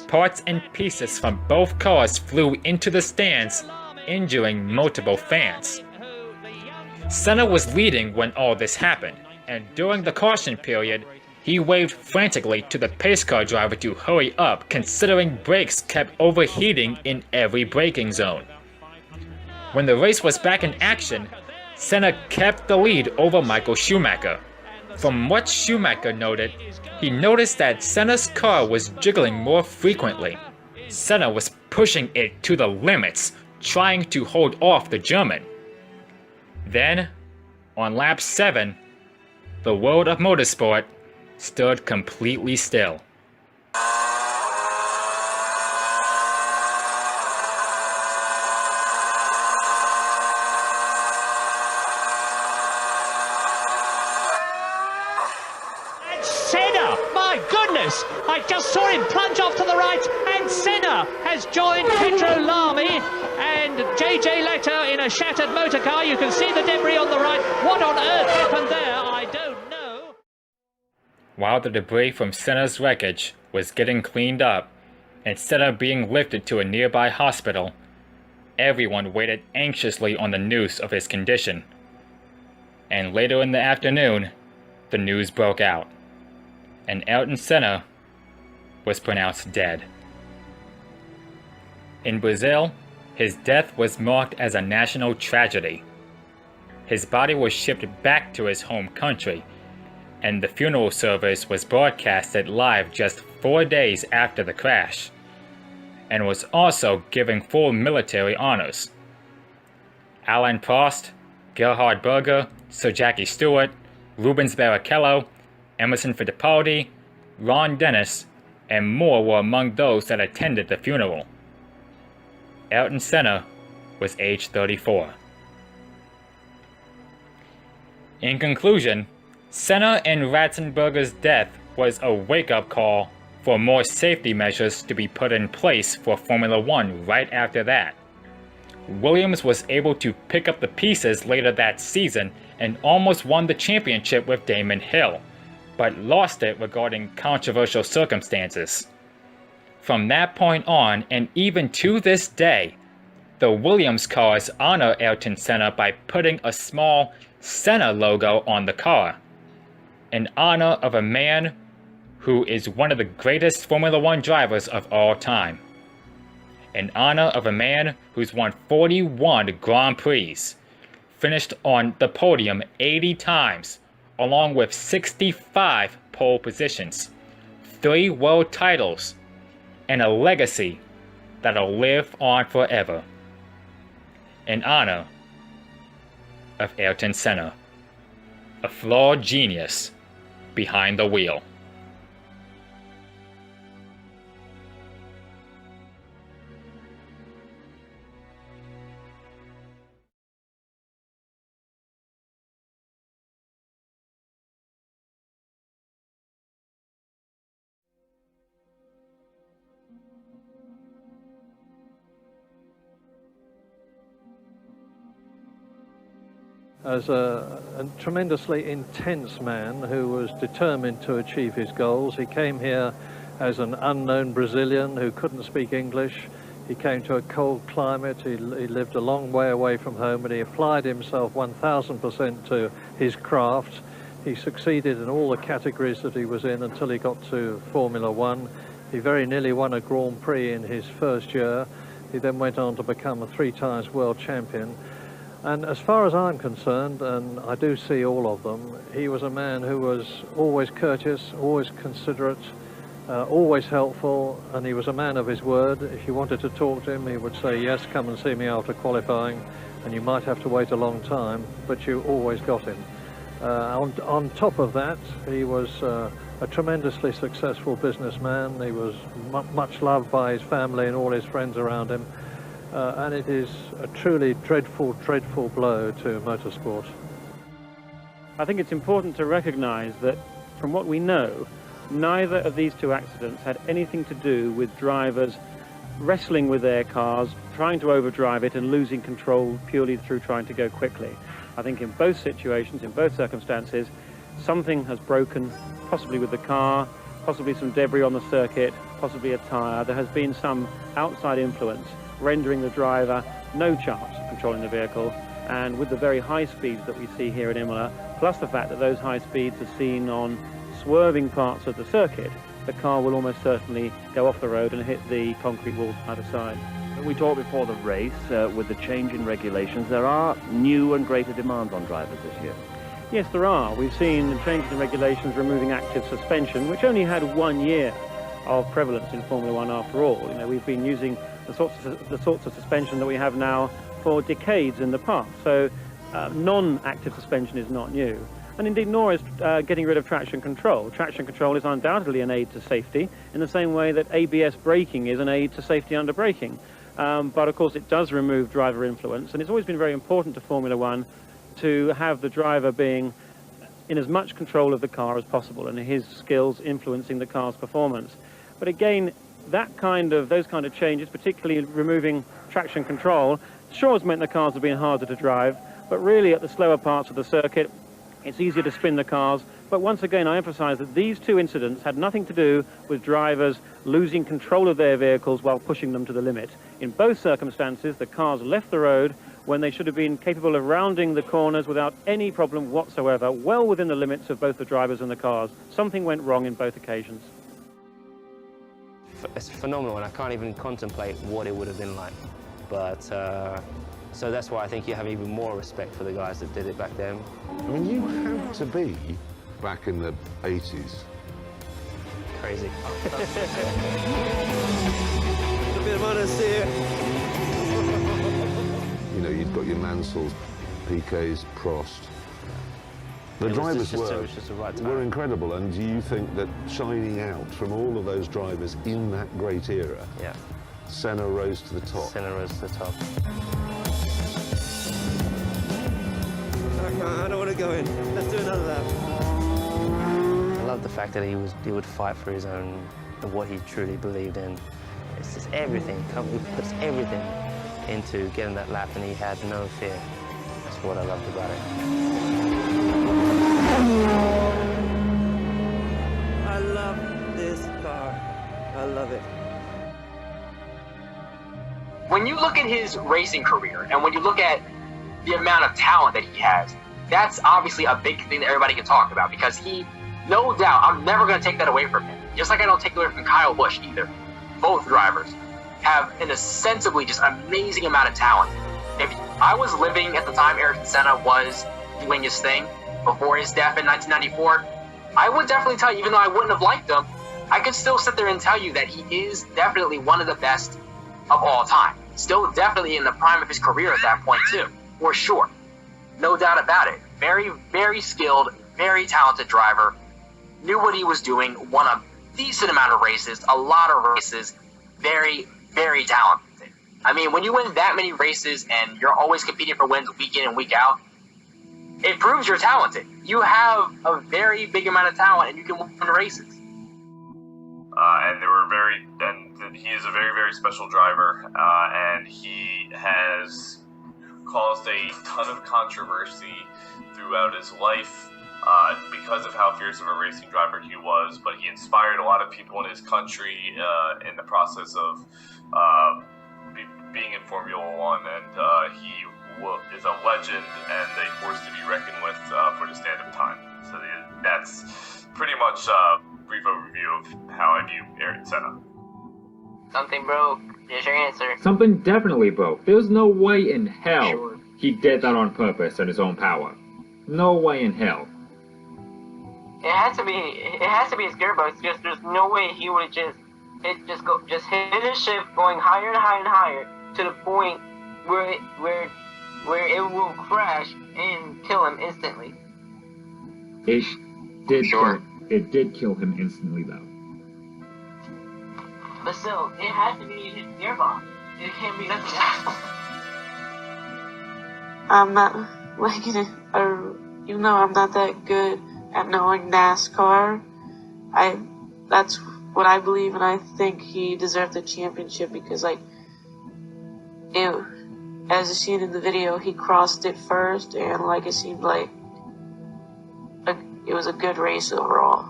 parts and pieces from both cars flew into the stands, injuring multiple fans. Senna was leading when all this happened, and during the caution period, he waved frantically to the pace car driver to hurry up, considering brakes kept overheating in every braking zone. When the race was back in action, Senna kept the lead over Michael Schumacher. From what Schumacher noted, he noticed that Senna's car was jiggling more frequently. Senna was pushing it to the limits, trying to hold off the German. Then, on lap 7, the world of motorsport stood completely still. Senna! My goodness! I just saw him plunge off to the right, and Senna has joined Petrolami and J.J. Leto in a shattered motor car. You can see the debris on the right. What on earth happened there? I don't know. While the debris from Senna's wreckage was getting cleaned up, instead of being lifted to a nearby hospital, everyone waited anxiously on the news of his condition. And later in the afternoon, the news broke out, and Ayrton Senna was pronounced dead. In Brazil, his death was marked as a national tragedy. His body was shipped back to his home country, and the funeral service was broadcasted live just 4 days after the crash, and was also given full military honors. Alain Prost, Gerhard Berger, Sir Jackie Stewart, Rubens Barrichello, Emerson Fittipaldi, Ron Dennis, and more were among those that attended the funeral. Ayrton Senna was age 34. In conclusion, Senna and Ratzenberger's death was a wake-up call for more safety measures to be put in place for Formula 1 right after that. Williams was able to pick up the pieces later that season and almost won the championship with Damon Hill, but lost it regarding controversial circumstances. From that point on, and even to this day, the Williams cars honor Ayrton Senna by putting a small Senna logo on the car, in honor of a man who is one of the greatest Formula 1 drivers of all time. In honor of a man who's won 41 Grand Prix, finished on the podium 80 times, along with 65 pole positions, 3 world titles, and a legacy that'll live on forever. In honor of Ayrton Senna, a flawed genius behind the wheel. as a tremendously intense man who was determined to achieve his goals. He came here as an unknown Brazilian who couldn't speak English. He came to a cold climate. He lived a long way away from home, and he applied himself 1000% to his craft. He succeeded in all the categories that he was in until he got to Formula One. He very nearly won a Grand Prix in his first year. He then went on to become a 3 times world champion. And as far as I'm concerned, and I do see all of them, he was a man who was always courteous, always considerate, always helpful, and he was a man of his word. If you wanted to talk to him, he would say, yes, come and see me after qualifying, and you might have to wait a long time, but you always got him. On top of that, he was a tremendously successful businessman. He was much loved by his family and all his friends around him. And it is a truly dreadful, dreadful blow to motorsport. I think it's important to recognise that, from what we know, neither of these 2 accidents had anything to do with drivers wrestling with their cars, trying to overdrive it and losing control purely through trying to go quickly. I think in both situations, in both circumstances, something has broken, possibly with the car, possibly some debris on the circuit, possibly a tyre. There has been some outside influence rendering the driver no chance of controlling the vehicle, and with the very high speeds that we see here at Imola, plus the fact that those high speeds are seen on swerving parts of the circuit, the car will almost certainly go off the road and hit the concrete walls either side. We talked before the race, with the change in regulations, there are new and greater demands on drivers this year. Yes, there are. We've seen changes in regulations removing active suspension, which only had 1 year of prevalence in Formula One after all. You know, we've been using the sorts of suspension that we have now for decades in the past. So non-active suspension is not new. And indeed, nor is getting rid of traction control. Traction control is undoubtedly an aid to safety, in the same way that ABS braking is an aid to safety under braking. But of course, it does remove driver influence, and it's always been very important to Formula One to have the driver being in as much control of the car as possible, and his skills influencing the car's performance. But again, those kind of changes, particularly removing traction control, sure has meant the cars have been harder to drive, but really at the slower parts of the circuit, it's easier to spin the cars. But once again, I emphasize that these 2 incidents had nothing to do with drivers losing control of their vehicles while pushing them to the limit. In both circumstances, the cars left the road when they should have been capable of rounding the corners without any problem whatsoever, well within the limits of both the drivers and the cars. Something went wrong in both occasions. It's phenomenal, and I can't even contemplate what it would have been like. But so that's why I think you have even more respect for the guys that did it back then. I mean, you had to be back in the 80s. Crazy. A bit of honesty here. You know, you've got your Mansells, Piquets, Prost. The drivers were incredible, and do you think that shining out from all of those drivers in that great era, Senna rose to the top? Senna rose to the top. I don't want to go in. Let's do another lap. I love the fact that he would fight for his own, what he truly believed in. It's just everything. He puts everything into getting that lap, and he had no fear. That's what I loved about it. I love this car. I love it. When you look at his racing career, and when you look at the amount of talent that he has, that's obviously a big thing that everybody can talk about, because he, no doubt, I'm never going to take that away from him. Just like I don't take it away from Kyle Busch either. Both drivers have an ostensibly just amazing amount of talent. If I was living at the time Ayrton Senna was doing his thing before his death in 1994, I would definitely tell you, even though I wouldn't have liked him, I could still sit there and tell you that he is definitely one of the best of all time. Still definitely in the prime of his career at that point too, for sure. No doubt about it. Very, very skilled, very talented driver. Knew what he was doing, won a decent amount of races, a lot of races. Very, very talented. I mean, when you win that many races and you're always competing for wins week in and week out, it proves you're talented. You have a very big amount of talent and you can win races. And he is a very, very special driver, and he has caused a ton of controversy throughout his life because of how fierce of a racing driver he was, but he inspired a lot of people in his country in the process of being in Formula One, and he is a legend and a force to be reckoned with for the stand of time. So that's pretty much a brief overview of how I view Ayrton Senna. Something broke. Here's your answer. Something definitely broke. There's no way in hell he did that on purpose in his own power. No way in hell. It has to be his gearbox. Just there's no way he would just hit his ship going higher and higher and higher to the point where it will crash and kill him instantly. It did kill him instantly though. But still, it has to be his gearbox. It can't be nothing else. I'm not even though I'm not that good at knowing NASCAR, that's what I believe, and I think he deserved the championship because, like, as you seen in the video, he crossed it first, and like it seemed like it was a good race overall.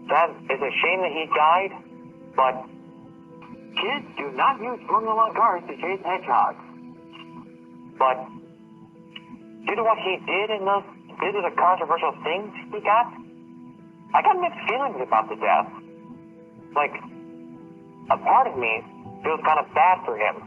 That is a shame that he died, but kids do not use Formula One cars to chase hedgehogs. But due to what he did and due to the controversial things he got, I got mixed feelings about the death. Like, a part of me feels kind of bad for him.